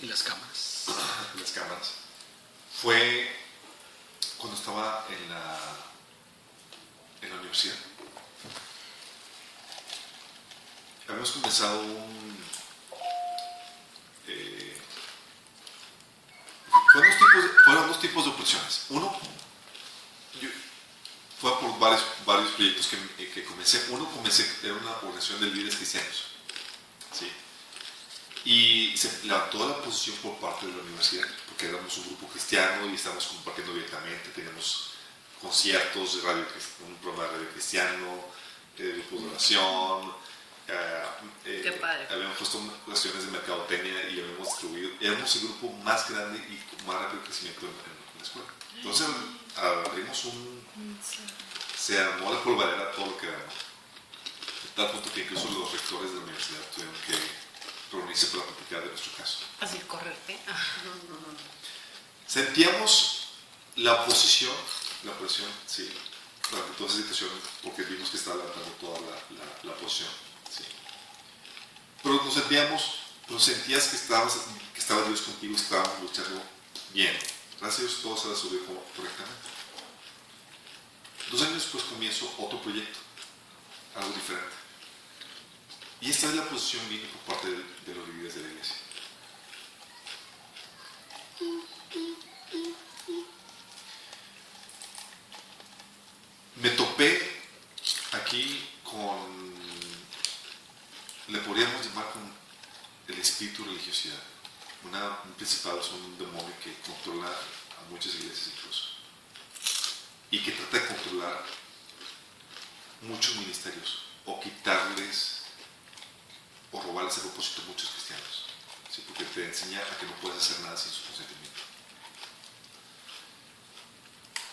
S2: Y las cámaras.
S1: las cámaras, fue cuando estaba en la universidad. Habíamos comenzado fueron dos tipos de opresiones. Uno, fue por varios proyectos que comencé. Era una organización de líderes cristianos. ¿Sí? Y se levantó la posición por parte de la universidad, porque éramos un grupo cristiano y estábamos compartiendo abiertamente, teníamos conciertos de radio, un programa de radio cristiano, grupos de oración,
S6: Qué padre.
S1: habíamos puesto cuestiones de mercadotecnia y habíamos distribuido, éramos el grupo más grande y con más rápido crecimiento en la escuela. Entonces abrimos se armó la polvadera todo lo que era, de tal punto que incluso los rectores de la universidad tuvieron que reunirse para platicar de nuestro caso.
S6: Así correrte.
S1: Sentíamos la oposición, sí, durante toda esa situación, porque vimos que estaba levantando toda la oposición, sí. Pero sentías que estaba Dios contigo, estábamos luchando bien. Gracias a Dios todo se resolvió correctamente. 2 años después comienzo otro proyecto, algo diferente. Y esta vez la posición vino por parte de los líderes de la iglesia. Me topé aquí le podríamos llamar con el espíritu de religiosidad. Un principado es un demonio que controla a muchas iglesias incluso. Y que trata de controlar muchos ministerios o quitarles o robarles el propósito a muchos cristianos, ¿sí? Porque te enseña a que no puedes hacer nada sin su consentimiento.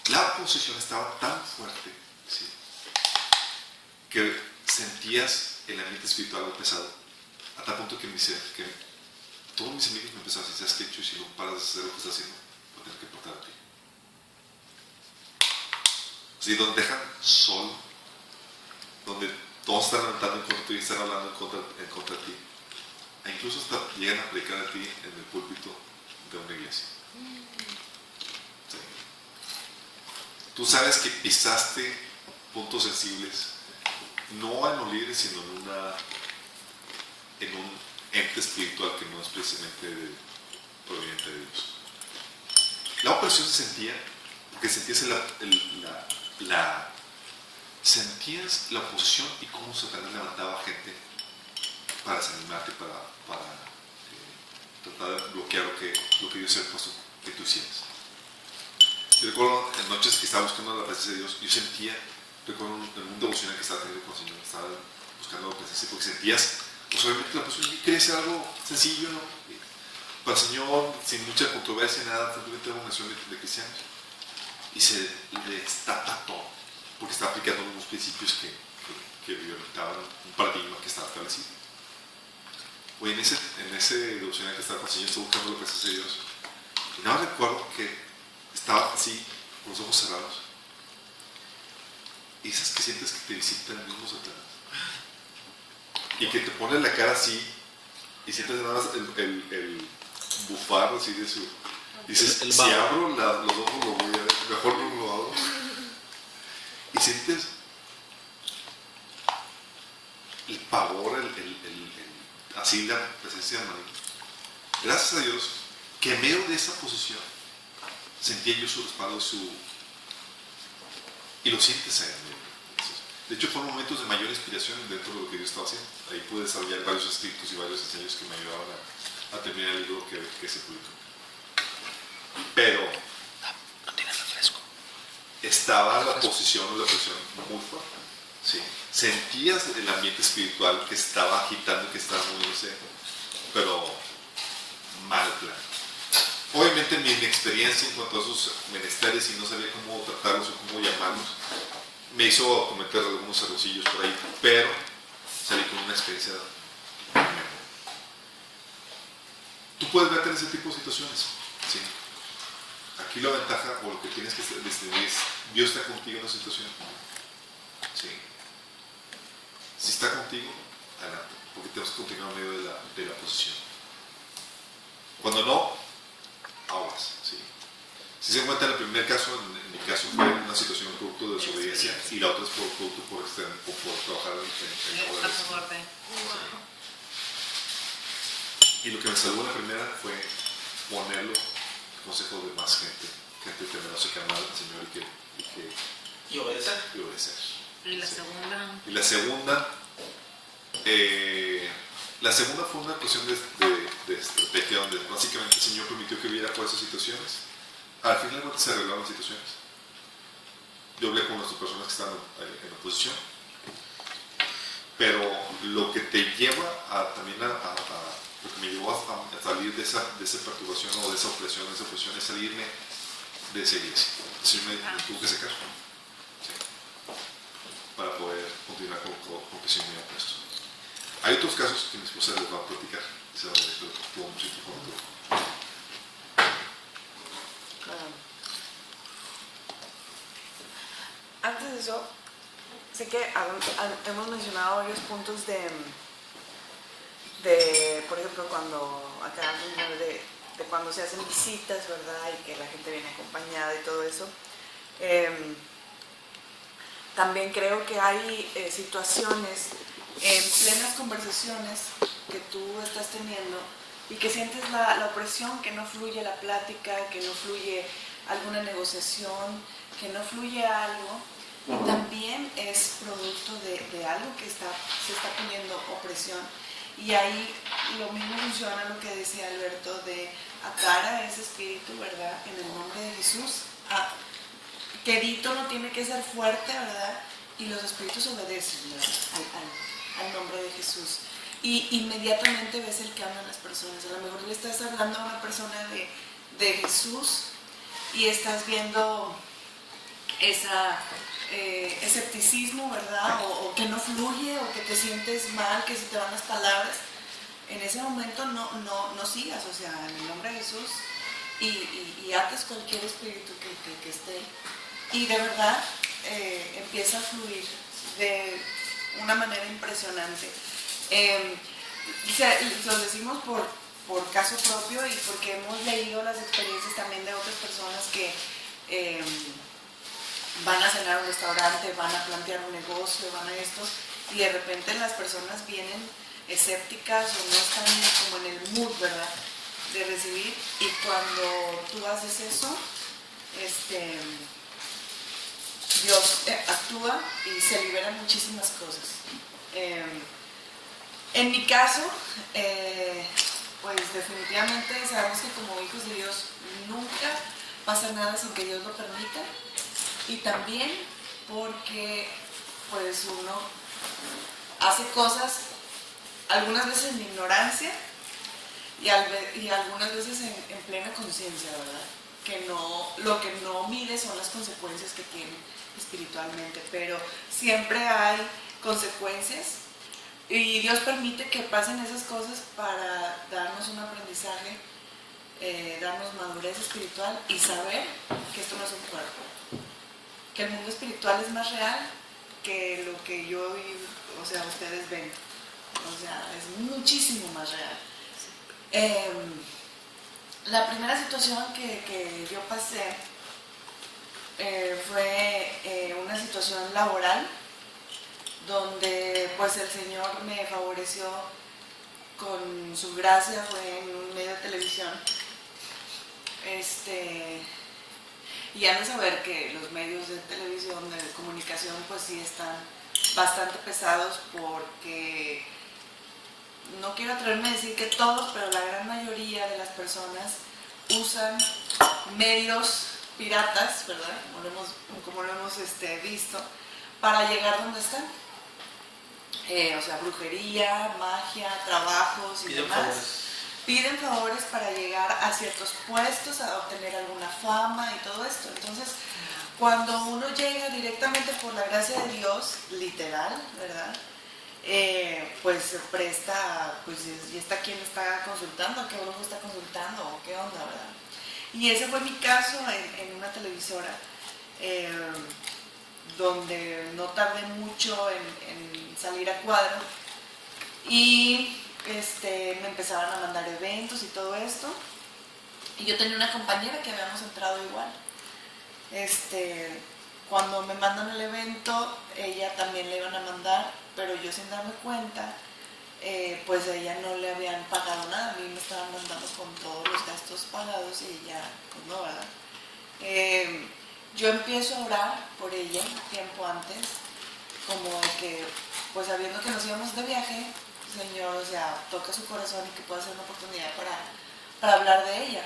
S1: La oposición estaba tan fuerte, ¿sí? Que sentías el ambiente espiritual algo pesado, a tal punto que todos mis amigos me empezaron a decir: ¿sabes qué, Chuy? Si no paras de hacer lo que estás haciendo, voy a tener que portar a ti. Así, donde dejan solo, donde todos están levantando en contra de ti y están hablando en contra de ti. E incluso hasta llegan a predicar a ti en el púlpito de una iglesia. Sí. Tú sabes que pisaste puntos sensibles, no en los líderes, sino en un ente espiritual que no es precisamente proveniente de Dios. La opresión se sentía porque sentías sentías la oposición y cómo Satanás levantaba gente para desanimarte, para tratar de bloquear lo que Dios había puesto que tú hicieras. Yo recuerdo en noches que estaba buscando la presencia de Dios, yo sentía, recuerdo en un devocional que estaba teniendo con el Señor, estaba buscando la presencia porque sentías, pues obviamente la persona quería hacer algo sencillo, ¿no? Para el Señor, sin mucha controversia, nada, simplemente una nación de cristianos. Y se le destapa todo, porque está aplicando unos principios que violentaban un paradigma que estaba establecido. Hoy en ese devocional que estaba con el Señor, estaba buscando la presencia de Dios. Y nada más recuerdo que estaba así, con los ojos cerrados. Y esas que sientes que te visitan el mismo Satanás. Y que te pone la cara así, y sientes nada más el bufar así de su... Dices, si abro los ojos lo voy a ver, mejor no lo hago. Y sientes el pavor, así la presencia de María. Gracias a Dios que en medio de esa posición sentía yo su respaldo y lo sientes ahí. De hecho, fueron momentos de mayor inspiración dentro de lo que yo estaba haciendo. Ahí pude desarrollar varios escritos y varios ensayos que me ayudaban a terminar el libro que se publicó. Pero
S2: no tiene refresco.
S1: estaba la posición o la presión muy fuerte. ¿Sí? Sentías el ambiente espiritual que estaba agitando, que estaba moviéndose, pero mal plan. Obviamente mi inexperiencia en cuanto a esos menesteres y no sabía cómo tratarlos o cómo llamarlos, me hizo cometer algunos errorcillos por ahí, pero salí con una experiencia tremenda. Tú puedes verte en ese tipo de situaciones. ¿Sí? Aquí la ventaja o lo que tienes que distinguir es Dios está contigo en la situación. ¿Sí? Si está contigo, adelante, porque tenemos que continuar en medio de la posición. Cuando no, aguas. ¿Sí? Si se encuentra en el primer caso, en mi caso fue una situación producto de desobediencia y la otra es por producto por trabajar en obras. Y lo que me salvó en la primera fue ponerlo en consejo de más gente temerosa que amaba al Señor
S2: Y obedecer.
S1: y obedecer.
S6: ¿Y la segunda?
S1: Y la segunda fue una cuestión de estrategia donde básicamente el Señor permitió que hubiera por esas situaciones. Al final se arreglaron las situaciones. Yo hablé con las personas que están en oposición, pero lo que te lleva también lo que me llevó a salir de esa perturbación o de esa opresión, es salirme de esa iglesia. El Señor me tuvo que sacar, ¿sí? Para poder continuar con que soy muy opuesto. Hay otros casos que mi esposa les va a platicar, pero tuvo mucho tiempo.
S4: Antes de eso, sé que hemos mencionado varios puntos de por ejemplo, cuando acá de cuando se hacen visitas, ¿verdad? Y que la gente viene acompañada y todo eso. También creo que hay situaciones en plenas conversaciones que tú estás teniendo y que sientes la opresión, que no fluye la plática, que no fluye alguna negociación, que no fluye algo, y también es producto de algo que se está poniendo opresión. Y ahí lo mismo funciona lo que decía Alberto de atar a ese espíritu, ¿verdad? En el nombre de Jesús. Quedito no tiene que ser fuerte, ¿verdad? Y los espíritus obedecen, ¿verdad? Al nombre de Jesús. Y inmediatamente ves el cambio en las personas. A lo mejor le estás hablando a una persona de Jesús y estás viendo escepticismo, ¿verdad? O que no fluye, o que te sientes mal, que se te van las palabras. En ese momento no sigas, o sea, en el nombre de Jesús, y ates cualquier espíritu que esté. Y de verdad empieza a fluir de una manera impresionante. Lo decimos por caso propio y porque hemos leído las experiencias también de otras personas que van a cenar a un restaurante, van a plantear un negocio, van a esto, y de repente las personas vienen escépticas o no están como en el mood, ¿verdad?, de recibir, y cuando tú haces eso, Dios actúa y se liberan muchísimas cosas. En mi caso, pues definitivamente sabemos que como hijos de Dios nunca pasa nada sin que Dios lo permita, y también porque pues uno hace cosas algunas veces en ignorancia y algunas veces en plena conciencia, ¿verdad? Que lo que no mide son las consecuencias que tiene espiritualmente, pero siempre hay consecuencias y Dios permite que pasen esas cosas para darnos un aprendizaje, darnos madurez espiritual y saber que esto no es un cuerpo, que el mundo espiritual es más real que lo que yo y, o sea, ustedes ven, o sea, es muchísimo más real. La primera situación que yo pasé fue una situación laboral donde pues el Señor me favoreció con su gracia, fue en un medio de televisión. Y han de saber que los medios de televisión, de comunicación, pues sí están bastante pesados porque no quiero atreverme a decir que todos, pero la gran mayoría de las personas usan medios piratas, ¿verdad? Como lo hemos visto, para llegar donde están. O sea, brujería, magia, trabajos y
S2: Piden
S4: demás.
S2: favores.
S4: Piden favores para llegar a ciertos puestos, a obtener alguna fama y todo esto. Entonces, cuando uno llega directamente por la gracia de Dios, literal, ¿verdad? Pues se presta, pues y está quien está consultando, qué brujo está consultando o qué onda, ¿verdad? Y ese fue mi caso en una televisora, donde no tardé mucho en salir a cuadro y me empezaban a mandar eventos y todo esto. Y yo tenía una compañera que habíamos entrado igual. Cuando me mandan el evento, ella también le iban a mandar, pero yo sin darme cuenta, pues a ella no le habían pagado nada. A mí me estaban mandando con todos los gastos pagados y ella, pues no, ¿verdad? Yo empiezo a orar por ella tiempo antes, como de que, pues sabiendo que nos íbamos de viaje, Señor, o sea, toca su corazón y que pueda ser una oportunidad para hablar de ella.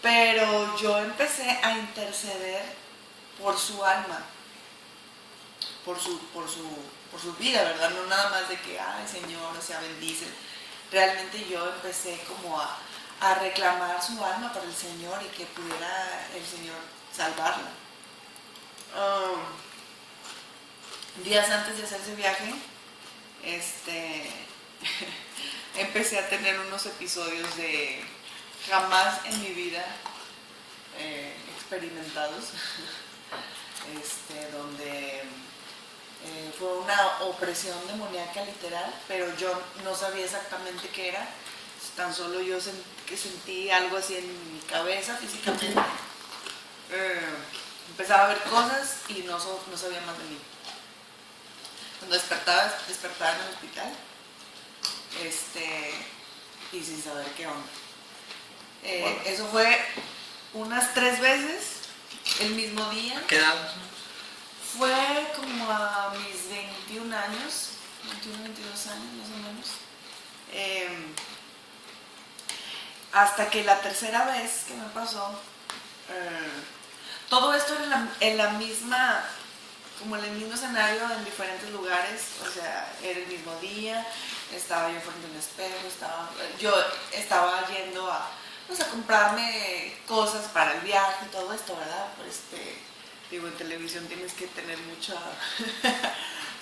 S4: Pero yo empecé a interceder por su alma, por su vida, ¿verdad? No nada más de que, ay Señor, o sea, bendice. Realmente yo empecé como a reclamar su alma para el Señor y que pudiera el Señor salvarla. Días antes de hacer ese viaje, empecé a tener unos episodios de jamás en mi vida experimentados, donde fue una opresión demoníaca literal, pero yo no sabía exactamente qué era, tan solo yo sentí algo así en mi cabeza físicamente. Empezaba a ver cosas y no sabía más de mí. Cuando despertaba en el hospital, y sin saber qué onda. Eso fue unas 3 veces el mismo día.
S2: ¿Qué edad?
S4: Fue como a mis 21 años, 21, 22 años más o menos. Hasta que la tercera vez que me pasó, todo esto era en la misma, como en el mismo escenario en diferentes lugares, o sea, era el mismo día, estaba yo frente a un espejo, yo estaba yendo a comprarme cosas para el viaje y todo esto, ¿verdad? Pues digo, en televisión tienes que tener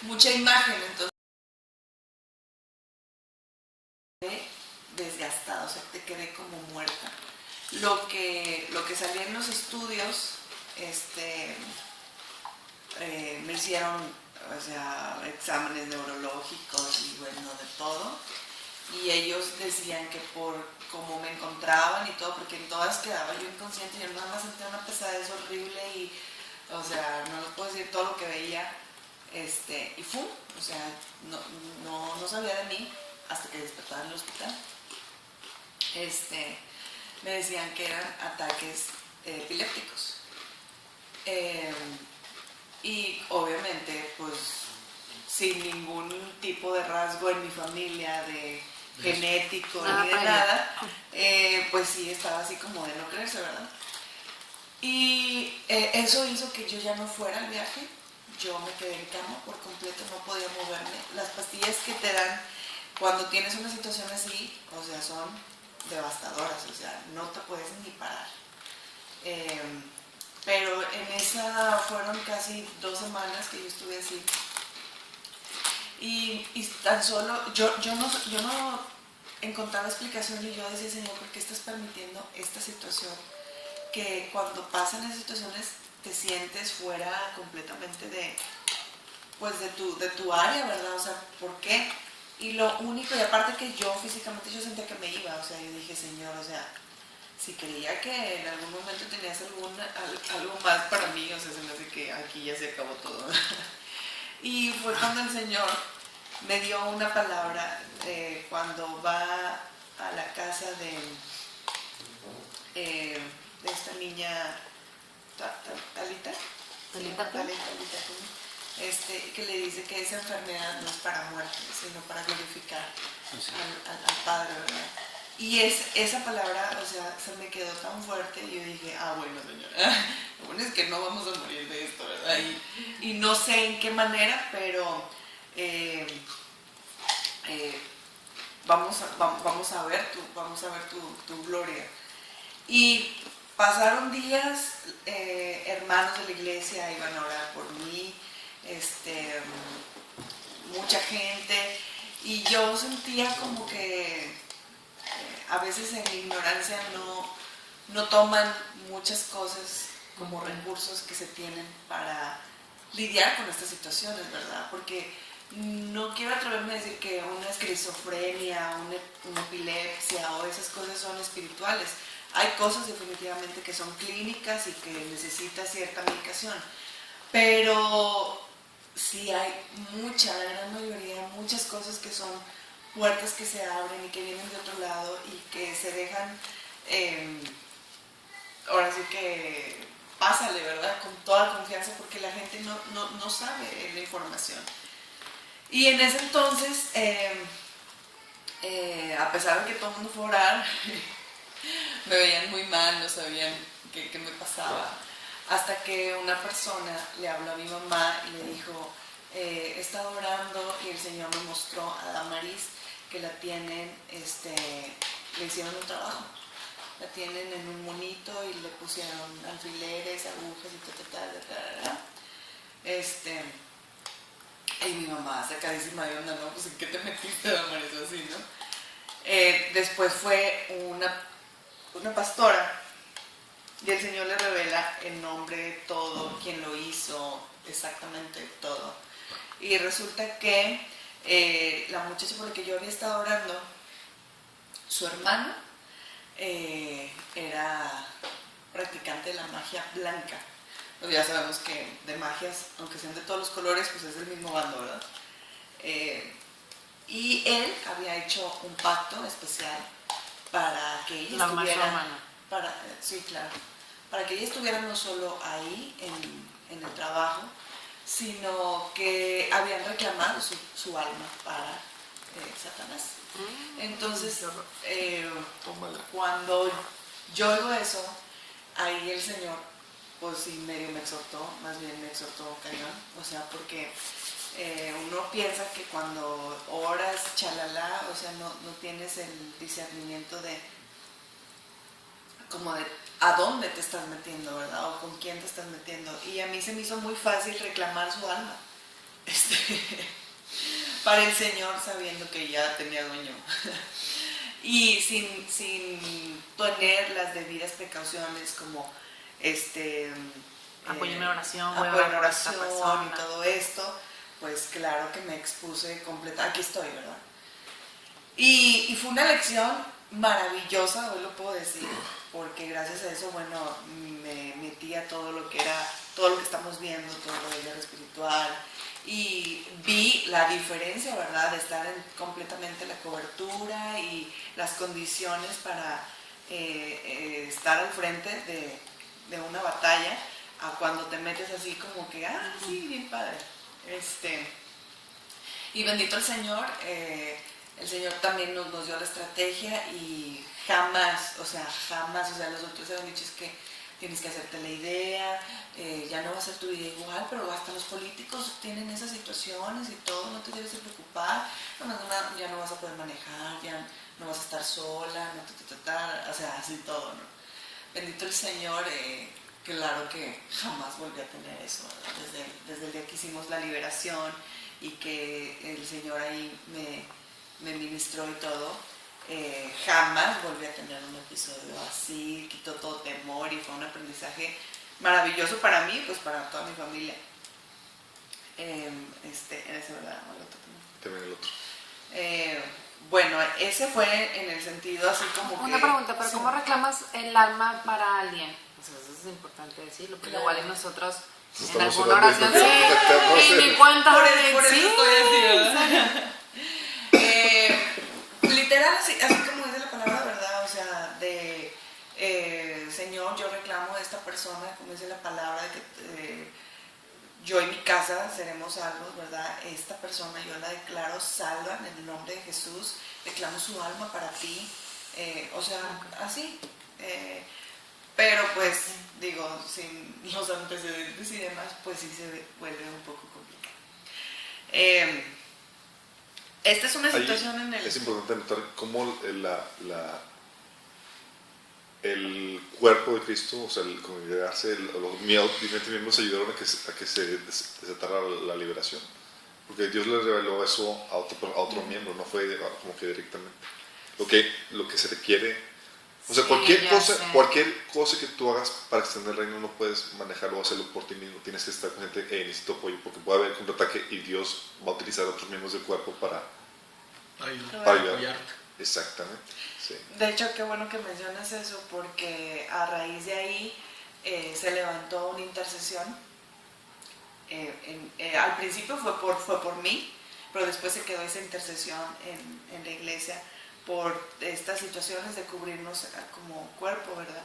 S4: mucha imagen, entonces desgastada, o sea, te quedé como muerta. Lo que salía en los estudios, me hicieron, o sea, exámenes neurológicos y bueno, de todo. Y ellos decían que por cómo me encontraban y todo, porque en todas quedaba yo inconsciente, yo nada más sentía una pesadez horrible y, o sea, no les puedo decir todo lo que veía, y ¡fum! O sea, no sabía de mí hasta que despertaba en el hospital. Me decían que eran ataques epilépticos. Y obviamente, pues, sin ningún tipo de rasgo en mi familia, de genético ni de nada, pues sí, estaba así como de no creerse, ¿verdad? Y eso hizo que yo ya no fuera al viaje, yo me quedé en cama por completo, no podía moverme. Las pastillas que te dan cuando tienes una situación así, o sea, son devastadoras, o sea, no te puedes ni parar. Pero en esa fueron casi 2 semanas que yo estuve así. Y tan solo, yo no encontraba explicación y yo decía, Señor, ¿por qué estás permitiendo esta situación? Que cuando pasan esas situaciones te sientes fuera completamente de tu área, ¿verdad? O sea, ¿por qué? Y lo único, y aparte que yo físicamente yo sentía que me iba, o sea, yo dije, Señor, o sea, si creía que en algún momento tenías algo más para mí, o sea, se me hace que aquí ya se acabó todo. Y fue cuando el Señor me dio una palabra cuando va a la casa de esta niña Talita, que le dice que esa enfermedad no es para muerte, sino para glorificar al Padre, ¿verdad? Y esa palabra, o sea, se me quedó tan fuerte y yo dije, bueno, señora, lo bueno es que no vamos a morir de esto, ¿verdad? Y no sé en qué manera, pero vamos a ver tu gloria. Y pasaron días, hermanos de la iglesia iban a orar por mí, mucha gente, y yo sentía como que a veces en mi ignorancia no toman muchas cosas como recursos que se tienen para lidiar con estas situaciones, ¿verdad? Porque no quiero atreverme a decir que una esquizofrenia, una epilepsia o esas cosas son espirituales. Hay cosas definitivamente que son clínicas y que necesitan cierta medicación, pero sí hay la gran mayoría, muchas cosas que son puertas que se abren y que vienen de otro lado y que se dejan, ahora sí que pásale, ¿verdad? Con toda confianza porque la gente no sabe la información. Y en ese entonces, a pesar de que todo el mundo fue a orar, me veían muy mal, no sabían qué me pasaba, hasta que una persona le habló a mi mamá y le dijo, he estado orando y el Señor me mostró a Damaris que la tienen, le hicieron un trabajo, la tienen en un monito y le pusieron alfileres, agujas y y mi mamá sacadísima de onda, ¿no? Pues ¿en qué te metiste, Damaris? Así, ¿no? Después fue una pastora y el Señor le revela el nombre, todo, quién lo hizo, exactamente todo. Y resulta que la muchacha por la que yo había estado orando, su hermana era practicante de la magia blanca. Pues ya sabemos que de magias, aunque sean de todos los colores, pues es del mismo bando, ¿verdad? Y él había hecho un pacto especial para que ella estuviera... sí, claro. Para que ella estuviera no solo ahí en el trabajo, sino que habían reclamado su alma para Satanás. Entonces, cuando yo oigo eso, ahí el Señor, pues sí, medio me exhortó, más bien me exhortó cañón, o sea, porque uno piensa que cuando oras, chalala, o sea, no tienes el discernimiento de como de a dónde te estás metiendo, ¿verdad? O con quién te estás metiendo. Y a mí se me hizo muy fácil reclamar su alma para el Señor, sabiendo que ya tenía dueño. Y sin tener las debidas precauciones como
S6: apoyo en oración,
S4: apoyo en oración y todo esto, pues claro que me expuse completa. Aquí estoy, ¿verdad? Y fue una lección maravillosa, hoy lo puedo decir, porque gracias a eso, bueno, me metí a todo lo que estamos viendo, todo lo del espiritual, y vi la diferencia, ¿verdad?, de estar completamente la cobertura y las condiciones para estar al frente de una batalla, a cuando te metes así como que, sí, bien padre. Y bendito el Señor también nos dio la estrategia y jamás, o sea, los otros han dicho es que tienes que hacerte la idea, ya no va a ser tu vida igual, pero hasta los políticos tienen esas situaciones y todo, no te debes de preocupar, ya no vas a poder manejar, ya no vas a estar sola, o sea, así todo, ¿no? Bendito el Señor, claro que jamás volví a tener eso, ¿verdad? Desde el día que hicimos la liberación y que el Señor ahí me ministró y todo, jamás volví a tener un episodio así, quitó todo temor y fue un aprendizaje maravilloso para mí, pues para toda mi familia. En ese, ¿verdad?
S1: También el otro.
S4: Bueno, ese fue en el sentido así como
S7: Una pregunta, pero
S4: sí.
S7: ¿cómo reclamas el alma para alguien? O sea, eso es importante decirlo, porque
S4: Claro.
S7: igual y nosotros en
S1: Estamos
S7: alguna
S1: hablando
S7: oración
S1: de-
S7: sí, y ni cuenta
S4: Por
S7: de
S4: eso
S7: sí,
S4: estoy así, ¿verdad? Literal, así como dice la palabra, ¿verdad? O sea, Señor, yo reclamo a esta persona, como dice la palabra, de que yo y mi casa seremos salvos, ¿verdad? Esta persona yo la declaro salva en el nombre de Jesús, declamo su alma para ti, o sea, así. Pero pues, digo, sin los antecedentes y demás, pues sí se vuelve un poco complicado. Esta es una situación en el...
S1: Es importante notar cómo el cuerpo de Cristo, o sea, el congregarse, los diferentes miembros ayudaron a que se desatara la liberación. Porque Dios le reveló eso a otro miembro, no fue como que directamente. Lo que se requiere, o sea,
S6: Sí,
S1: cualquier
S6: ya sé.
S1: cosa que tú hagas para extender el reino no puedes manejarlo o hacerlo por ti mismo. Tienes que estar consciente que necesito apoyo, porque puede haber contraataque y Dios va a utilizar a otros miembros del cuerpo para ayudar.
S2: Apoyarte.
S1: Exactamente, sí.
S4: De hecho, qué bueno que mencionas eso, porque a raíz de ahí se levantó una intercesión. Al principio fue por mí, pero después se quedó esa intercesión en la iglesia por estas situaciones de cubrirnos como cuerpo, ¿verdad?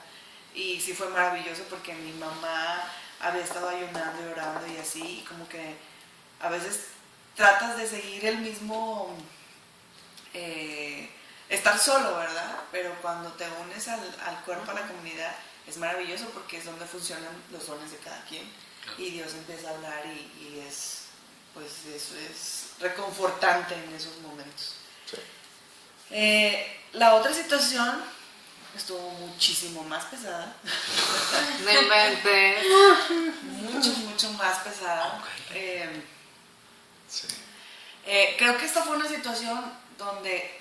S4: Y sí fue maravilloso porque mi mamá había estado ayunando y orando y así, y como que a veces tratas de seguir el mismo... estar solo, ¿verdad? Pero cuando te unes al cuerpo, a la comunidad, es maravilloso porque es donde funcionan los dones de cada quien. Y Dios empieza a hablar y es, pues eso es reconfortante en esos momentos.
S1: Sí.
S4: La otra situación estuvo muchísimo más pesada.
S6: No inventes.
S4: Mucho más pesada.
S1: Sí.
S4: Creo que esta fue una situación donde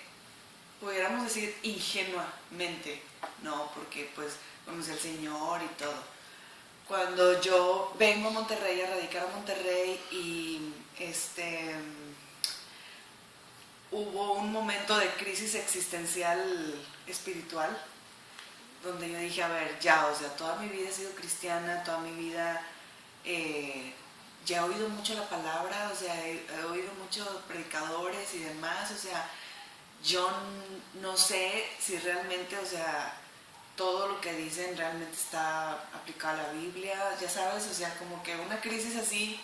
S4: pudiéramos decir ingenuamente, ¿no? Porque pues conocí al Señor y todo. Cuando yo vengo a Monterrey, a radicar a Monterrey y hubo un momento de crisis existencial espiritual donde yo dije, a ver, ya, o sea, toda mi vida he sido cristiana, toda mi vida ya he oído mucho la palabra, o sea, he oído muchos predicadores y demás, o sea, yo no sé si realmente, o sea, todo lo que dicen realmente está aplicado a la Biblia, ya sabes, o sea, como que una crisis así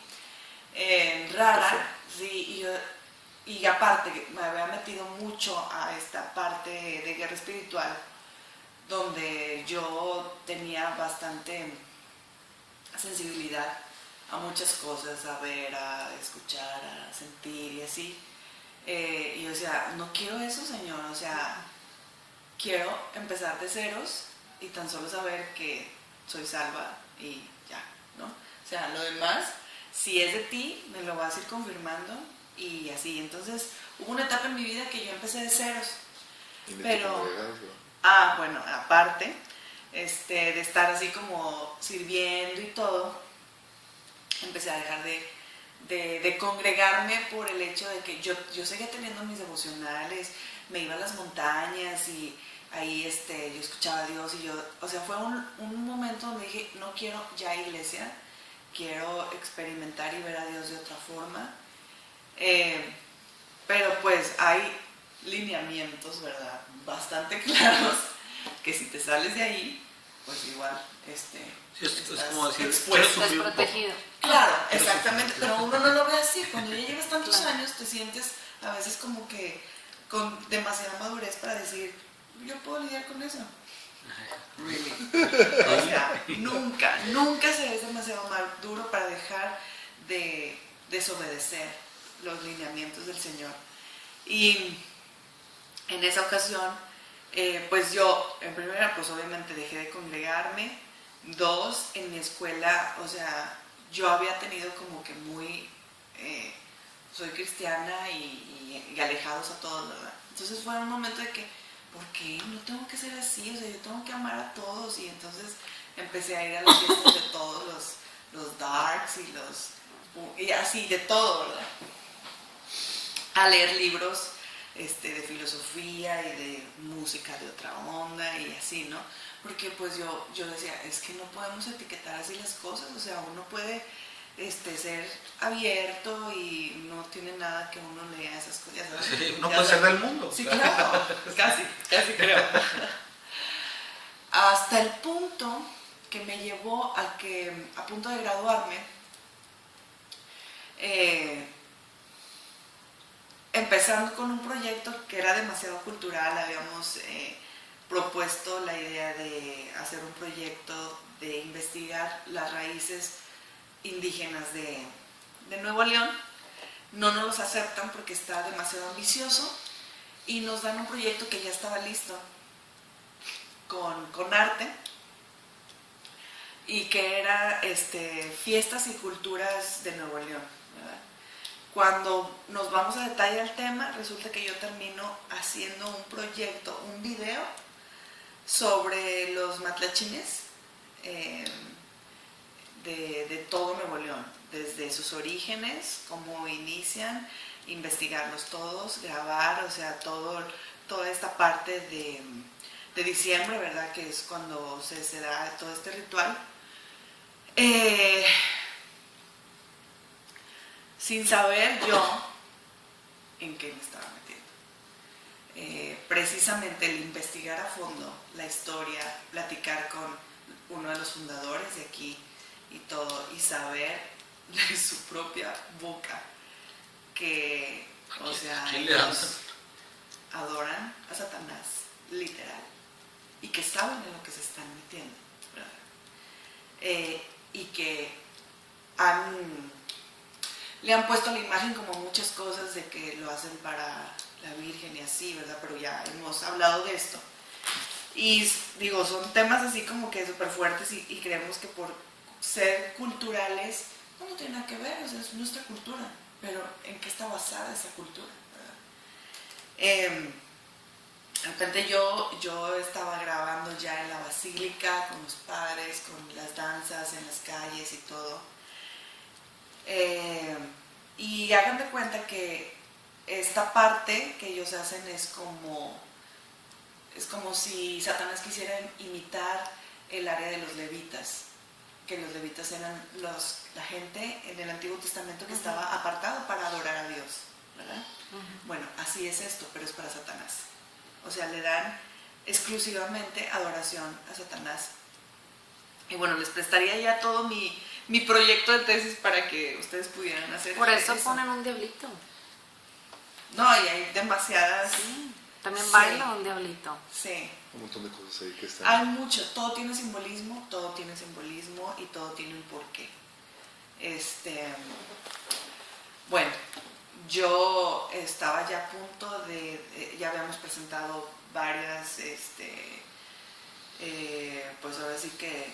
S4: rara, sí, y aparte me había metido mucho a esta parte de guerra espiritual, donde yo tenía bastante sensibilidad a muchas cosas, a ver, a escuchar, a sentir y así. Y yo decía, no quiero eso, Señor, o sea, quiero empezar de ceros y tan solo saber que soy salva y ya, ¿no? O sea, lo demás, si es de ti, me lo vas a ir confirmando y así. Entonces, hubo una etapa en mi vida que yo empecé de ceros. Pero, bueno, aparte, de estar así como sirviendo y todo, empecé a dejar de congregarme por el hecho de que yo seguía teniendo mis devocionales, me iba a las montañas y ahí yo escuchaba a Dios y o sea, fue un momento donde dije, no quiero ya iglesia, quiero experimentar y ver a Dios de otra forma. Pero pues hay lineamientos, ¿verdad? Bastante claros, que si te sales de ahí, pues igual,
S2: Sí, es
S4: estás
S2: como decir,
S4: expuesto.
S6: Estás protegido.
S4: Claro, exactamente, pero uno no lo ve así. Cuando ya llevas tantos años, te sientes a veces como que con demasiada madurez para decir, yo puedo lidiar con eso. Really. O sea, nunca se ve demasiado maduro para dejar de desobedecer los lineamientos del Señor. Y en esa ocasión, pues yo, en primera, pues obviamente dejé de congregarme. Dos, en mi escuela, o sea, yo había tenido como que muy, soy cristiana y alejados a todos, ¿verdad? Entonces fue un momento de que, ¿por qué? No tengo que ser así, o sea, yo tengo que amar a todos. Y entonces empecé a ir a las fiestas de todos, los darks y así, de todo, ¿verdad? A leer libros de filosofía y de música de otra onda y así, ¿no? Porque pues yo decía, es que no podemos etiquetar así las cosas, o sea, uno puede ser abierto y no tiene nada que uno lea esas cosas. ¿Sabes?
S2: Sí, no puede ser del mundo.
S4: Sí, claro, casi creo. Hasta el punto que me llevó a punto de graduarme, empezando con un proyecto que era demasiado cultural, habíamos propuesto la idea de hacer un proyecto de investigar las raíces indígenas de Nuevo León. No nos los aceptan porque está demasiado ambicioso y nos dan un proyecto que ya estaba listo con arte y que era fiestas y culturas de Nuevo León, ¿verdad? Cuando nos vamos a detalle al tema, resulta que yo termino haciendo un proyecto, un video sobre los matlachines de todo Nuevo León, desde sus orígenes, cómo inician, investigarlos todos, grabar, o sea, toda esta parte de diciembre, ¿verdad? Que es cuando se da todo este ritual. Sin saber yo en qué me estaba metiendo. Precisamente el investigar a fondo la historia, platicar con uno de los fundadores de aquí y todo, y saber de su propia boca que, o sea, ellos adoran a Satanás, literal, y que saben en lo que se están metiendo, ¿verdad? Y que le han puesto la imagen como muchas cosas de que lo hacen para la Virgen y así, ¿verdad? Pero ya hemos hablado de esto. Y digo, son temas así como que súper fuertes y creemos que por ser culturales, no tiene nada que ver, o sea, es nuestra cultura, pero ¿en qué está basada esa cultura? De repente yo estaba grabando ya en la basílica con los padres, con las danzas en las calles y todo. Y hagan de cuenta que esta parte que ellos hacen es como si Satanás quisiera imitar el área de los levitas, que los levitas eran la gente en el Antiguo Testamento que estaba apartado para adorar a Dios, ¿verdad? Bueno, así es esto, pero es para Satanás. O sea, le dan exclusivamente adoración a Satanás. Y bueno, les prestaría ya todo mi proyecto de tesis para que ustedes pudieran hacer
S6: Por eso ponen un diablito.
S4: No, y hay demasiadas...
S6: Sí, también
S4: sí.
S6: baila un diablito.
S4: Sí.
S1: Un montón de cosas ahí que están.
S4: Hay mucho, todo tiene simbolismo y todo tiene un porqué. Bueno, yo estaba ya a punto ya habíamos presentado varias, pues ahora sí que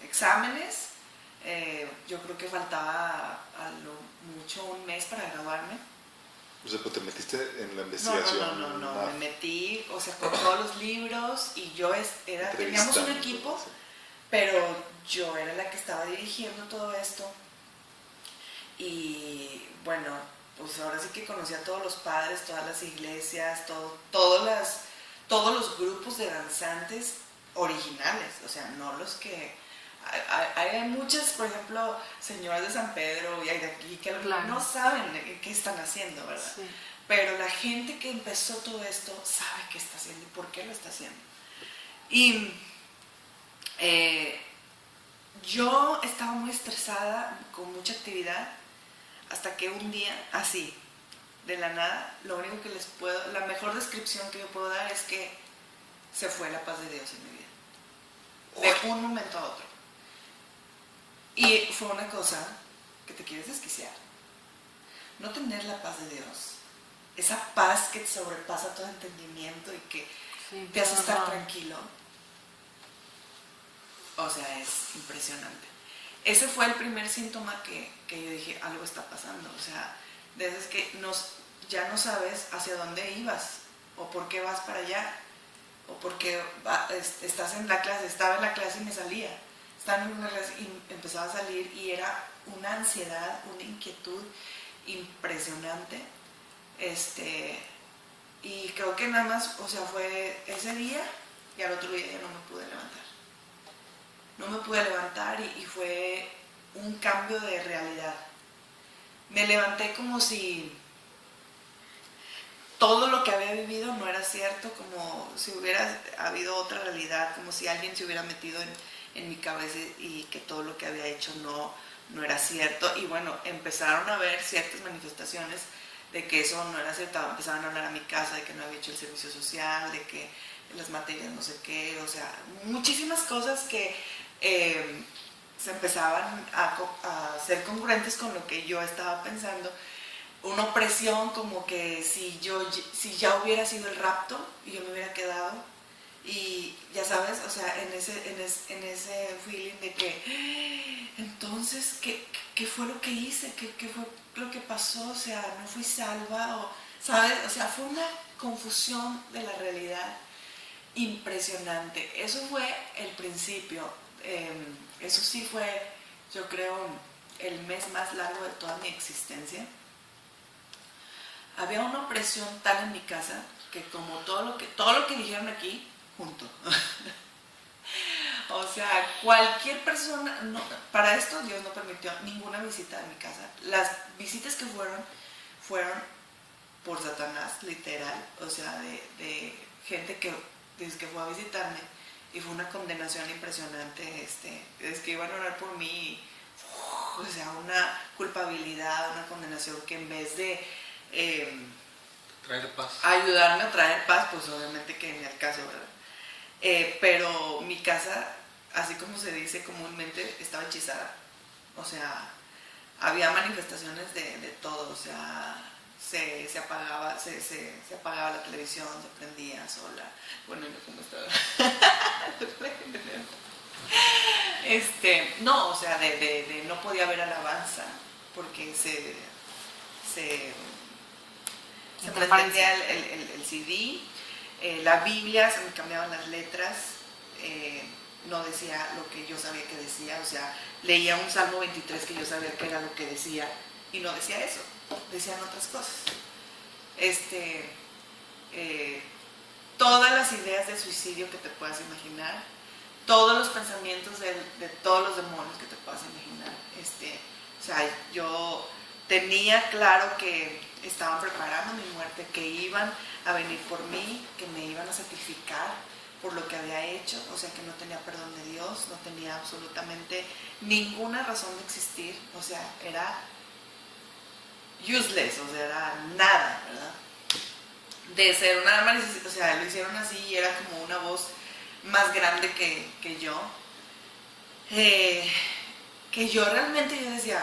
S4: exámenes. Yo creo que faltaba a lo mucho un mes para graduarme.
S1: O sea, pues te metiste en la investigación.
S4: No, me metí, o sea, con todos los libros y yo teníamos un equipo, pero yo era la que estaba dirigiendo todo esto y bueno, pues ahora sí que conocí a todos los padres, todas las iglesias, todos los grupos de danzantes originales, o sea, no los que... Hay muchas, por ejemplo, señoras de San Pedro y hay de aquí que no saben qué están haciendo, ¿verdad? Sí. Pero la gente que empezó todo esto sabe qué está haciendo y por qué lo está haciendo. Y yo estaba muy estresada, con mucha actividad, hasta que un día, así, de la nada, lo único que la mejor descripción que yo puedo dar es que se fue la paz de Dios en mi vida. De un momento a otro. Y fue una cosa que te quieres desquiciar. No tener la paz de Dios, esa paz que te sobrepasa todo entendimiento y que te hace estar tranquilo. O sea, es impresionante. Ese fue el primer síntoma que yo dije, algo está pasando. O sea, de esas que ya no sabes hacia dónde ibas, o por qué vas para allá, o por qué estás en la clase. Estaba en la clase y me salía. Estaba en una clase y empezaba a salir y era una ansiedad, una inquietud impresionante. Y creo que nada más, o sea, fue ese día y al otro día ya no me pude levantar. No me pude levantar y fue un cambio de realidad. Me levanté como si todo lo que había vivido no era cierto, como si hubiera habido otra realidad, como si alguien se hubiera metido en mi cabeza y que todo lo que había hecho no era cierto. Y bueno, empezaron a haber ciertas manifestaciones de que eso no era cierto. Empezaban a hablar a mi casa de que no había hecho el servicio social, de que las materias no sé qué, o sea, muchísimas cosas que se empezaban a ser congruentes con lo que yo estaba pensando. Una opresión como que si ya hubiera sido el rapto y yo me hubiera quedado, y ya sabes, o sea, en ese feeling de que entonces ¿qué fue lo que hice? ¿Qué fue lo que pasó? O sea, no fui salva, o ¿sabes? O sea, fue una confusión de la realidad impresionante. Eso fue el principio. Eso sí fue, yo creo, el mes más largo de toda mi existencia. Había una opresión tal en mi casa que como todo lo que dijeron aquí, junto. O sea, cualquier persona, no, para esto Dios no permitió ninguna visita a mi casa. Las visitas que fueron por Satanás, literal, o sea, de gente que desde que fue a visitarme, y fue una condenación impresionante, es que iban a orar por mí, o sea, una culpabilidad, una condenación que en vez de
S2: traer paz,
S4: ayudarme a traer paz, pues obviamente que en el caso, ¿verdad? Pero mi casa, así como se dice comúnmente, estaba hechizada. O sea, había manifestaciones de todo, o sea, se apagaba la televisión, se prendía sola. Bueno, no como estaba. No, o sea, de no podía haber alabanza porque se prendía el CD, la Biblia, se me cambiaban las letras, no decía lo que yo sabía que decía, o sea, leía un Salmo 23 que yo sabía que era lo que decía y no decía eso, decían otras cosas. Todas las ideas de suicidio que te puedas imaginar, todos los pensamientos de todos los demonios que te puedas imaginar. O sea, yo tenía claro que estaban preparando mi muerte, que iban a venir por mí, que me iban a sacrificar por lo que había hecho, o sea, que no tenía perdón de Dios, no tenía absolutamente ninguna razón de existir, o sea, era useless, o sea, era nada, ¿verdad? De ser una arma, o sea, lo hicieron así y era como una voz más grande que yo, que yo realmente yo decía,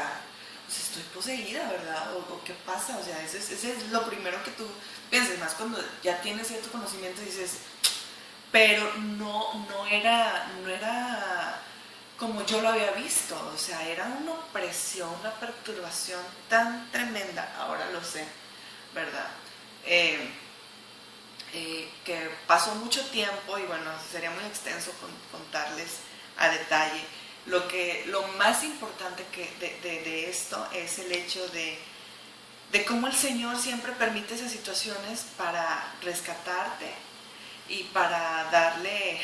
S4: pues estoy poseída, ¿verdad? O qué pasa, o sea, ese es lo primero que tú piensas, más cuando ya tienes cierto conocimiento y dices, pero no era como yo lo había visto, o sea, era una opresión, una perturbación tan tremenda, ahora lo sé, ¿verdad? Que pasó mucho tiempo y bueno, sería muy extenso contarles a detalle. Lo más importante de esto es el hecho de cómo el Señor siempre permite esas situaciones para rescatarte y para darle,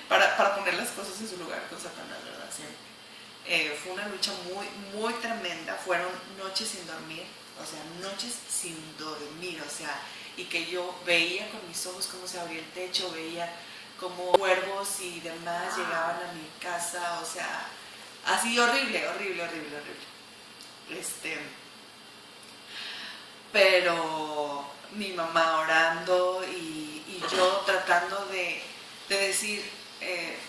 S4: para poner las cosas en su lugar con Satanás, ¿verdad? Siempre. Fue una lucha muy, muy tremenda, fueron noches sin dormir, o sea, noches sin dormir, o sea, y que yo veía con mis ojos cómo se abría el techo, veía como cuervos y demás llegaban a mi casa, o sea, así horrible. Pero mi mamá orando y yo tratando de decir,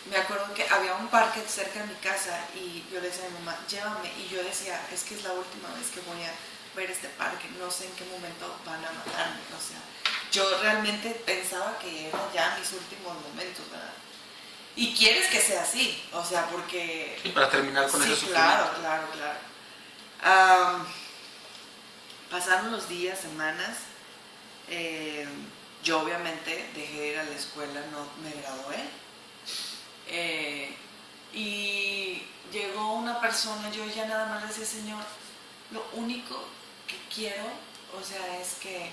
S4: me acuerdo que había un parque cerca de mi casa y yo le decía a mi mamá, llévame, y yo decía, es que es la última vez que voy a ver este parque, no sé en qué momento van a matarme, o sea, yo realmente pensaba que eran ya mis últimos momentos, ¿verdad? Y quieres que sea así, o sea, porque...
S2: Sí, para terminar con ese
S4: sufrimiento. Claro. Pasaron los días, semanas, yo obviamente dejé de ir a la escuela, no me gradué, y llegó una persona, yo ya nada más le decía, Señor, lo único que quiero, o sea, es que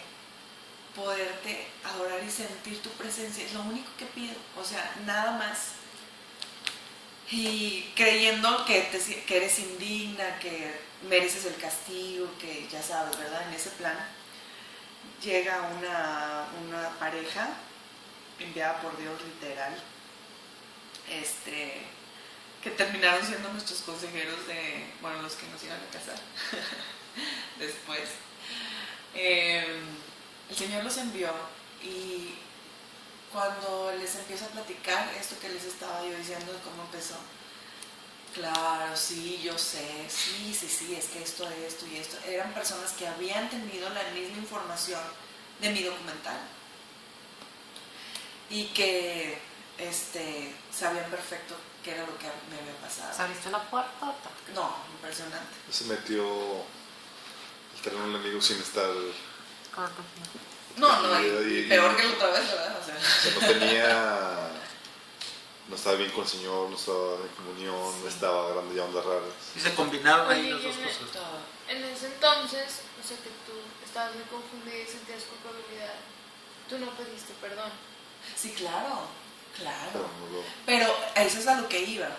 S4: poderte adorar y sentir tu presencia, es lo único que pido, o sea, nada más. Y creyendo que eres indigna, que mereces el castigo, que ya sabes, ¿verdad? En ese plan, llega una pareja enviada por Dios, literal, que terminaron siendo nuestros consejeros bueno, los que nos iban a casar después. El Señor los envió y cuando les empiezo a platicar esto que les estaba yo diciendo de cómo empezó, claro, sí, yo sé, sí, es que esto y esto, eran personas que habían tenido la misma información de mi documental y que sabían perfecto qué era lo que me había pasado.
S7: ¿Abriste una puertota?
S4: No, impresionante.
S1: Se metió el terreno enemigo sin estar...
S4: No,
S1: y
S4: peor que la otra vez, ¿verdad? O sea,
S1: no estaba bien con el Señor, no estaba en comunión, no estaba grande ya ondas raras.
S2: Y se combinaron ahí
S3: Oye,
S2: las dos
S3: y
S2: cosas.
S3: en ese entonces, o sea que tú estabas muy confundida y sentías culpabilidad, tú no pediste perdón.
S4: sí, claro.
S1: Pero no lo...
S4: Pero eso es a lo que iba.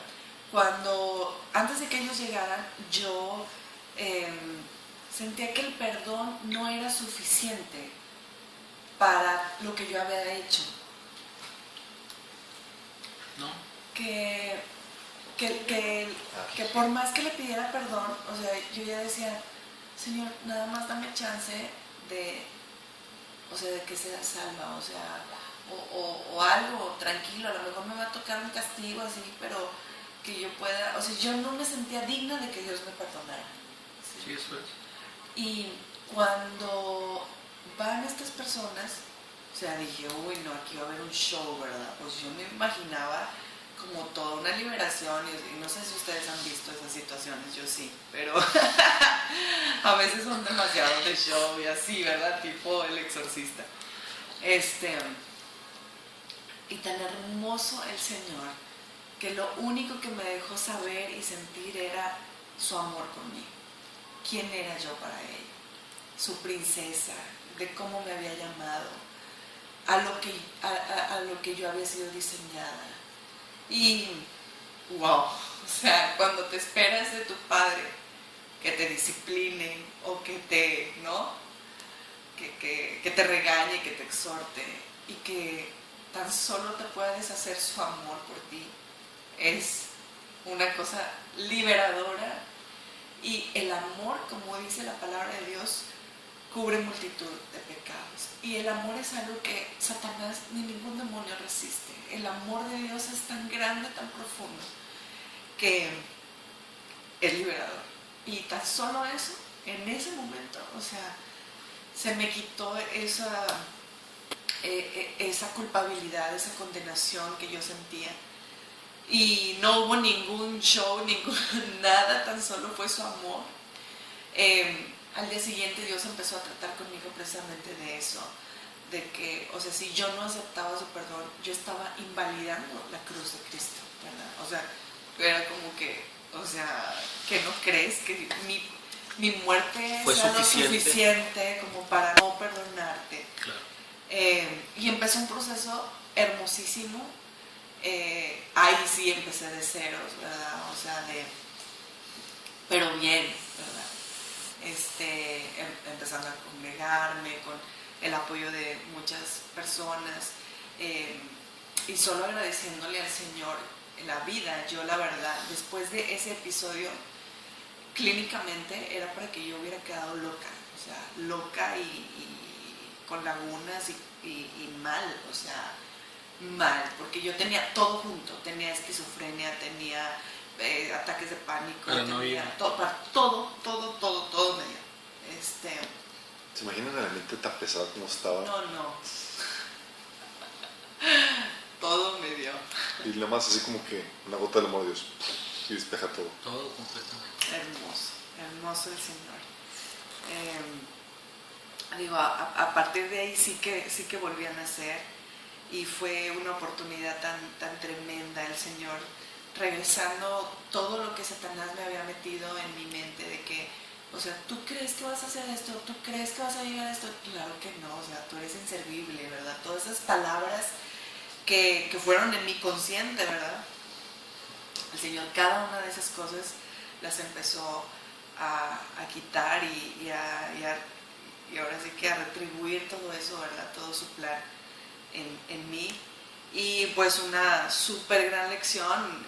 S4: Antes de que ellos llegaran, yo sentía que el perdón no era suficiente para lo que yo había hecho.
S2: ¿No?
S4: Que por más que le pidiera perdón, o sea, yo ya decía, Señor, nada más dame chance de que sea salva, o sea, o algo tranquilo, a lo mejor me va a tocar un castigo así, pero que yo pueda, o sea, yo no me sentía digna de que Dios me perdonara.
S2: Sí, eso es.
S4: Y cuando van estas personas, o sea, dije, uy, no, aquí va a haber un show, ¿verdad? Pues yo me imaginaba como toda una liberación, y no sé si ustedes han visto esas situaciones, yo sí, pero a veces son demasiado de show y así, ¿verdad? Tipo El Exorcista. Y tan hermoso el Señor, que lo único que me dejó saber y sentir era su amor conmigo. ¿Quién era yo para Él? Su princesa, de cómo me había llamado, a lo que yo había sido diseñada. Y, wow, o sea, cuando te esperas de tu padre que te discipline o que te, ¿no? Que te regañe, que te exhorte y que tan solo te pueda deshacer su amor por ti, es una cosa liberadora. Y el amor, como dice la palabra de Dios, cubre multitud de pecados. Y el amor es algo que Satanás ni ningún demonio resiste. El amor de Dios es tan grande, tan profundo, que es liberador. Y tan solo eso, en ese momento, o sea, se me quitó esa culpabilidad, esa condenación que yo sentía. Y no hubo ningún show, nada, tan solo fue su amor. Al día siguiente Dios empezó a tratar conmigo precisamente de eso, de que, o sea, si yo no aceptaba su perdón, yo estaba invalidando la cruz de Cristo, ¿verdad? O sea, era como que, o sea, que no crees que mi muerte
S2: fue
S4: sea lo suficiente como para no perdonarte.
S2: Claro.
S4: Y empezó un proceso hermosísimo. Ahí sí empecé de ceros, ¿verdad? O sea, pero bien, ¿verdad? Empezando a congregarme con el apoyo de muchas personas y solo agradeciéndole al Señor la vida. Yo la verdad, después de ese episodio, clínicamente era para que yo hubiera quedado loca, o sea, loca y con lagunas y mal, o sea, mal, porque yo tenía todo junto, tenía esquizofrenia, tenía ataques de pánico, tenía todo me dio.
S1: ¿Se imaginan el ambiente tan pesado como estaba?
S4: No. Todo me dio.
S1: Y nada más así como que una gota del amor de Dios y despeja todo.
S2: Todo completamente.
S4: Hermoso el Señor. Digo, a partir de ahí sí que volví a nacer y fue una oportunidad tan tremenda el Señor regresando todo lo que Satanás me había metido en mi mente de que, o sea, ¿tú crees que vas a hacer esto? ¿Tú crees que vas a llegar a esto? Claro que no, o sea, tú eres inservible, ¿verdad? Todas esas palabras que fueron en mi consciente, ¿verdad? El Señor cada una de esas cosas las empezó a quitar y ahora sí que a retribuir todo eso, ¿verdad? Todo su plan en mí. Y pues una súper gran lección,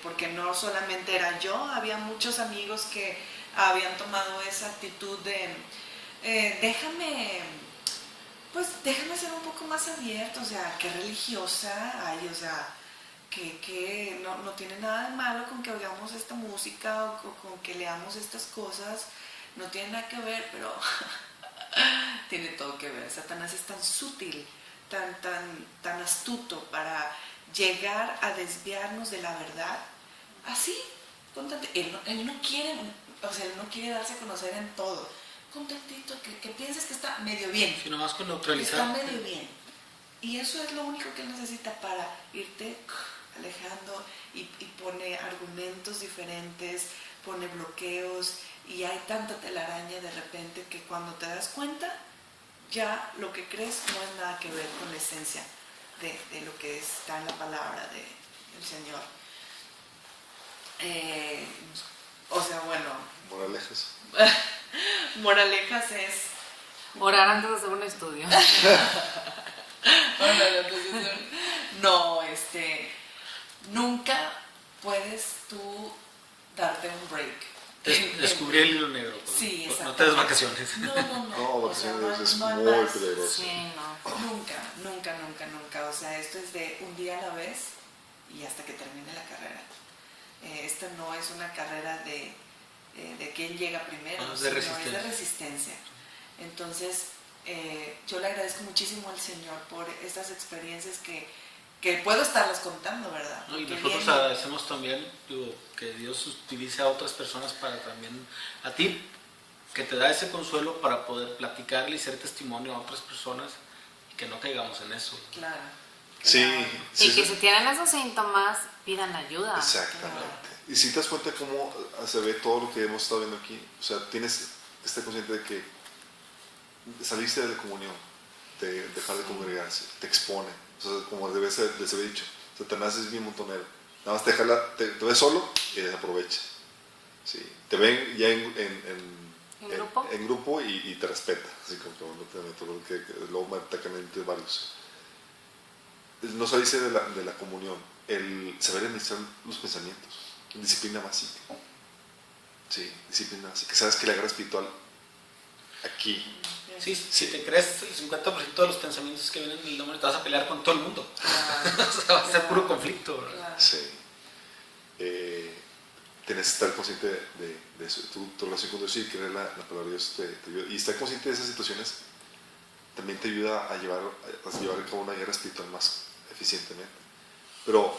S4: porque no solamente era yo, había muchos amigos que habían tomado esa actitud de déjame pues déjame ser un poco más abierto, o sea, qué religiosa hay, o sea, que no tiene nada de malo con que oigamos esta música o con que leamos estas cosas, no tiene nada que ver, pero tiene todo que ver. Satanás es tan sutil, tan astuto para llegar a desviarnos de la verdad, así, él no quiere, o sea, él no quiere darse a conocer en todo, con tantito, que pienses que está medio bien,
S2: Si nomás con neutralizar.
S4: está medio bien, y eso es lo único que él necesita para irte alejando, y pone argumentos diferentes, pone bloqueos, y hay tanta telaraña de repente que cuando te das cuenta, ya lo que crees no es nada que ver con la esencia de lo que está en la palabra del Señor. O sea, bueno,
S1: Moralejas.
S4: moralejas es...
S6: Orar antes de hacer un estudio.
S4: No, nunca puedes tú darte un break.
S2: Descubrí el hilo negro. Pues,
S4: Sí,
S2: no
S4: exacto.
S2: te des vacaciones.
S4: No.
S1: No,
S4: O sea,
S1: vacaciones es
S4: no hay
S1: muy
S4: más.
S1: peligroso.
S6: Sí, no.
S4: Nunca. O sea, esto es de un día a la vez y hasta que termine la carrera. Esta no es una carrera de quién llega primero,
S2: No, es de
S4: sino
S2: resistencia.
S4: es de resistencia. Entonces, yo le agradezco muchísimo al Señor por estas experiencias que puedo estarlas contando, ¿verdad?
S2: ¿No? Y
S4: Porque
S2: nosotros
S4: vienen-
S2: agradecemos también, digo, que Dios utilice a otras personas para también, a ti, que te da ese consuelo para poder platicarle y ser testimonio a otras personas y que no caigamos en eso.
S4: Claro.
S1: Sí,
S6: Y
S1: sí,
S6: que si tienen esos síntomas, pidan ayuda.
S1: exactamente. Y si te das cuenta cómo se ve todo lo que hemos estado viendo aquí, o sea, estar consciente de que salirse de la comunión, de dejar de congregarse, te expone. O sea, como les había dicho, Satanás es bien montonero. Nada más te ve solo y desaprovecha. Sí. Te ven ya en grupo y te respeta. Así como que no te meto, que luego me atacan entre varios. No salirse de la comunión, el saber administrar los pensamientos, disciplina básica. Sí, disciplina básica. Sabes que la guerra espiritual aquí.
S2: Sí, si te crees el 50% de los pensamientos que vienen del demonio, te vas a pelear con todo el mundo. O sea, va a ser puro conflicto, ¿verdad?
S4: Claro.
S1: Sí. Tienes que estar consciente de eso, tu relación con Dios y creer la palabra de Dios te ayuda. Y estar consciente de esas situaciones también te ayuda a llevar a cabo una guerra espiritual más eficientemente. Pero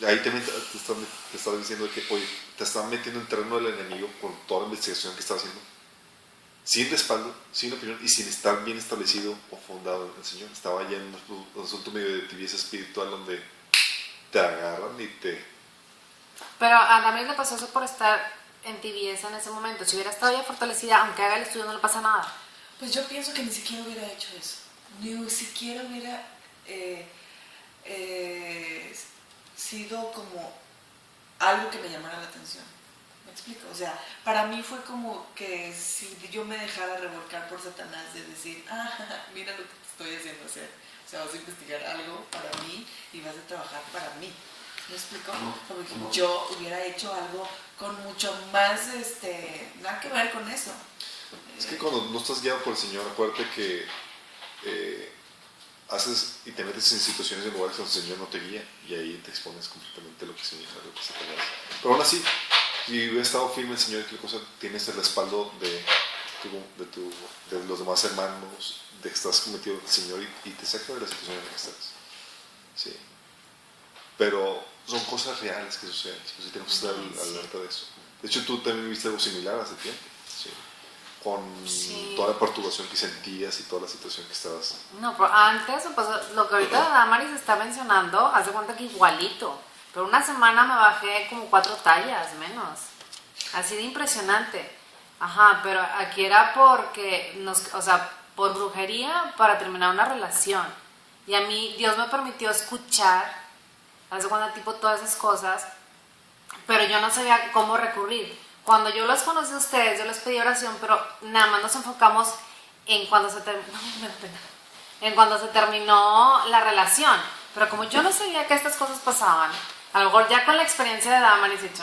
S1: ahí también te estaba diciendo que, oye, te están metiendo en terreno del enemigo con toda la investigación que estás haciendo, sin respaldo, sin opinión y sin estar bien establecido o fundado en el Señor. Estaba ya en un asunto medio de tibieza espiritual donde te agarran y te...
S6: Pero a Damaris le pasó eso por estar en tibieza en ese momento. Si hubiera estado ya fortalecida, aunque haga el estudio, no le pasa nada.
S4: Pues yo pienso que ni siquiera hubiera hecho eso. Ni siquiera hubiera sido como algo que me llamara la atención. ¿Me explico? O sea, para mí fue como que si yo me dejara revolcar por Satanás de decir, mira lo que te estoy haciendo hacer. O sea, vas a investigar algo para mí y vas a trabajar para mí. ¿Me explico? Como que yo hubiera hecho algo con mucho más, nada que ver con eso.
S1: Es que cuando no estás guiado por el Señor, acuérdate que haces y te metes en situaciones, en lugares donde el Señor no te guía y ahí te expones completamente a lo que se te hace. Pero aún así, si hubiera estado firme el Señor, ¿qué cosa? Tienes el respaldo de los demás hermanos, de que estás cometido al Señor y te saca de la situación en la que estás. Sí. Pero son cosas reales que suceden, chicos, y tenemos que estar alerta de eso. De hecho, tú también viste algo similar hace tiempo, ¿sí? Con toda la perturbación que sentías y toda la situación que estabas.
S6: No, pero antes, pues, lo que ahorita Damaris está mencionando, hace cuenta que igualito. Pero una semana me bajé como 4 tallas menos. Así de impresionante. Ajá, pero aquí era porque, por brujería para terminar una relación. Y a mí Dios me permitió escuchar, hace cuenta, tipo todas esas cosas, pero yo no sabía cómo recurrir. Cuando yo los conocí a ustedes, yo les pedí oración, pero nada más nos enfocamos en cuando se terminó, en cuando se terminó la relación. Pero como yo no sabía que estas cosas pasaban, a lo mejor ya con la experiencia de Damaris he dicho,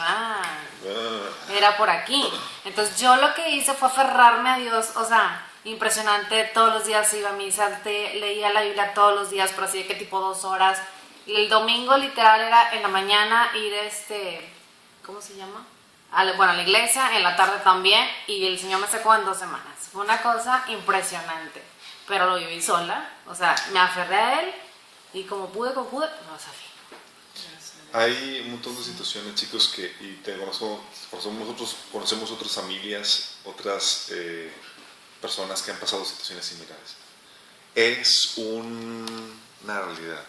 S6: era por aquí. Entonces yo lo que hice fue aferrarme a Dios, o sea,
S7: impresionante. Todos los días iba a misa, leía la Biblia todos los días, pero así de que tipo 2 horas. El domingo literal era en la mañana ir ¿cómo se llama? A la iglesia, en la tarde también, y el Señor me sacó en 2 semanas. Fue una cosa impresionante, pero lo viví sola, o sea, me aferré a Él y como pude, lo salí.
S1: Hay un montón de situaciones, chicos, conocemos otras familias, otras personas que han pasado situaciones similares. Es una realidad.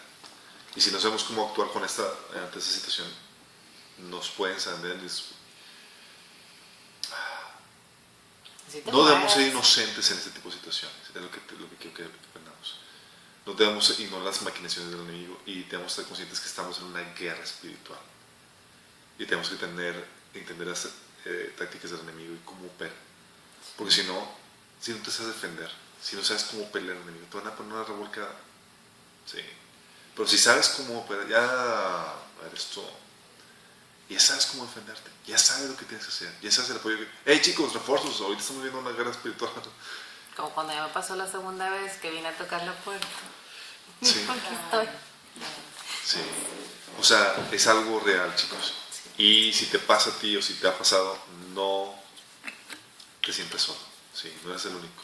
S1: Y si no sabemos cómo actuar ante esta situación, nos pueden encender. No debemos ser inocentes en este tipo de situaciones, es lo que quiero que aprendamos. No debemos ignorar las maquinaciones del enemigo y debemos estar conscientes que estamos en una guerra espiritual. Y tenemos que entender las tácticas del enemigo y cómo opera. Porque si no te sabes defender, si no sabes cómo pelear al enemigo, te van a poner una revolcada. Sí. Pero si sabes cómo operar, ya eres tú. Ya sabes cómo defenderte, ya sabes lo que tienes que hacer, ya sabes el apoyo que... ¡Hey chicos, refuerzos! Ahorita estamos viendo una guerra espiritual.
S7: Como cuando ya me pasó la segunda vez que vine a tocar la puerta.
S1: Sí.
S7: Aquí estoy.
S1: Sí. O sea, es algo real, chicos. Y si te pasa a ti o si te ha pasado, no te sientes solo. Sí, no eres el único.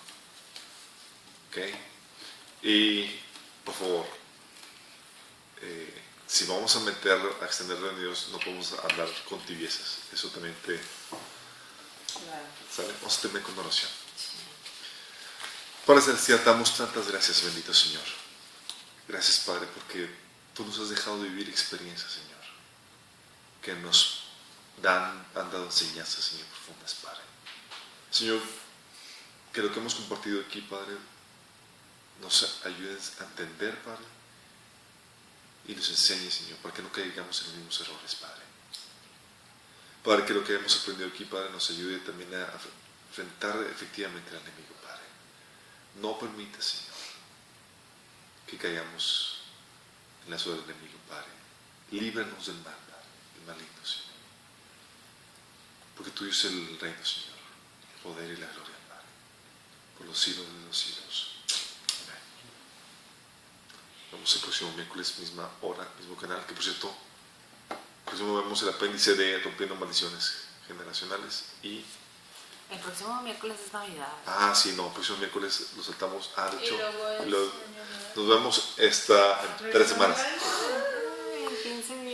S1: ¿Ok? Y, por favor, si vamos a extenderle a Dios, no podemos andar con tibiezas. Eso también ¿sale? Vamos a terminar con oración. Padre Celestial, damos tantas gracias, bendito Señor. Gracias, Padre, porque tú nos has dejado vivir experiencias, Señor, que nos han dado enseñanzas, Señor, profundas, Padre. Señor, que lo que hemos compartido aquí, Padre, nos ayude a entender, Padre, y nos enseñe, Señor, para que no caigamos en los mismos errores, Padre. Padre, que lo que hemos aprendido aquí, Padre, nos ayude también a enfrentar efectivamente al enemigo, Padre. No permita, Señor, que caigamos en la suerte del enemigo, Padre. Líbranos del mal, Padre, del maligno, Señor. Porque tuyo es el reino, Señor, el poder y la gloria, Padre, por los siglos de los siglos. Vemos el próximo miércoles, misma hora, mismo canal, que por cierto, el próximo vemos el apéndice de Rompiendo Maldiciones Generacionales y...
S7: El próximo miércoles es Navidad.
S1: Sí, no, el próximo miércoles lo saltamos. De hecho,
S3: Y luego
S1: nos vemos en 3 semanas.
S7: Ay, 15 días.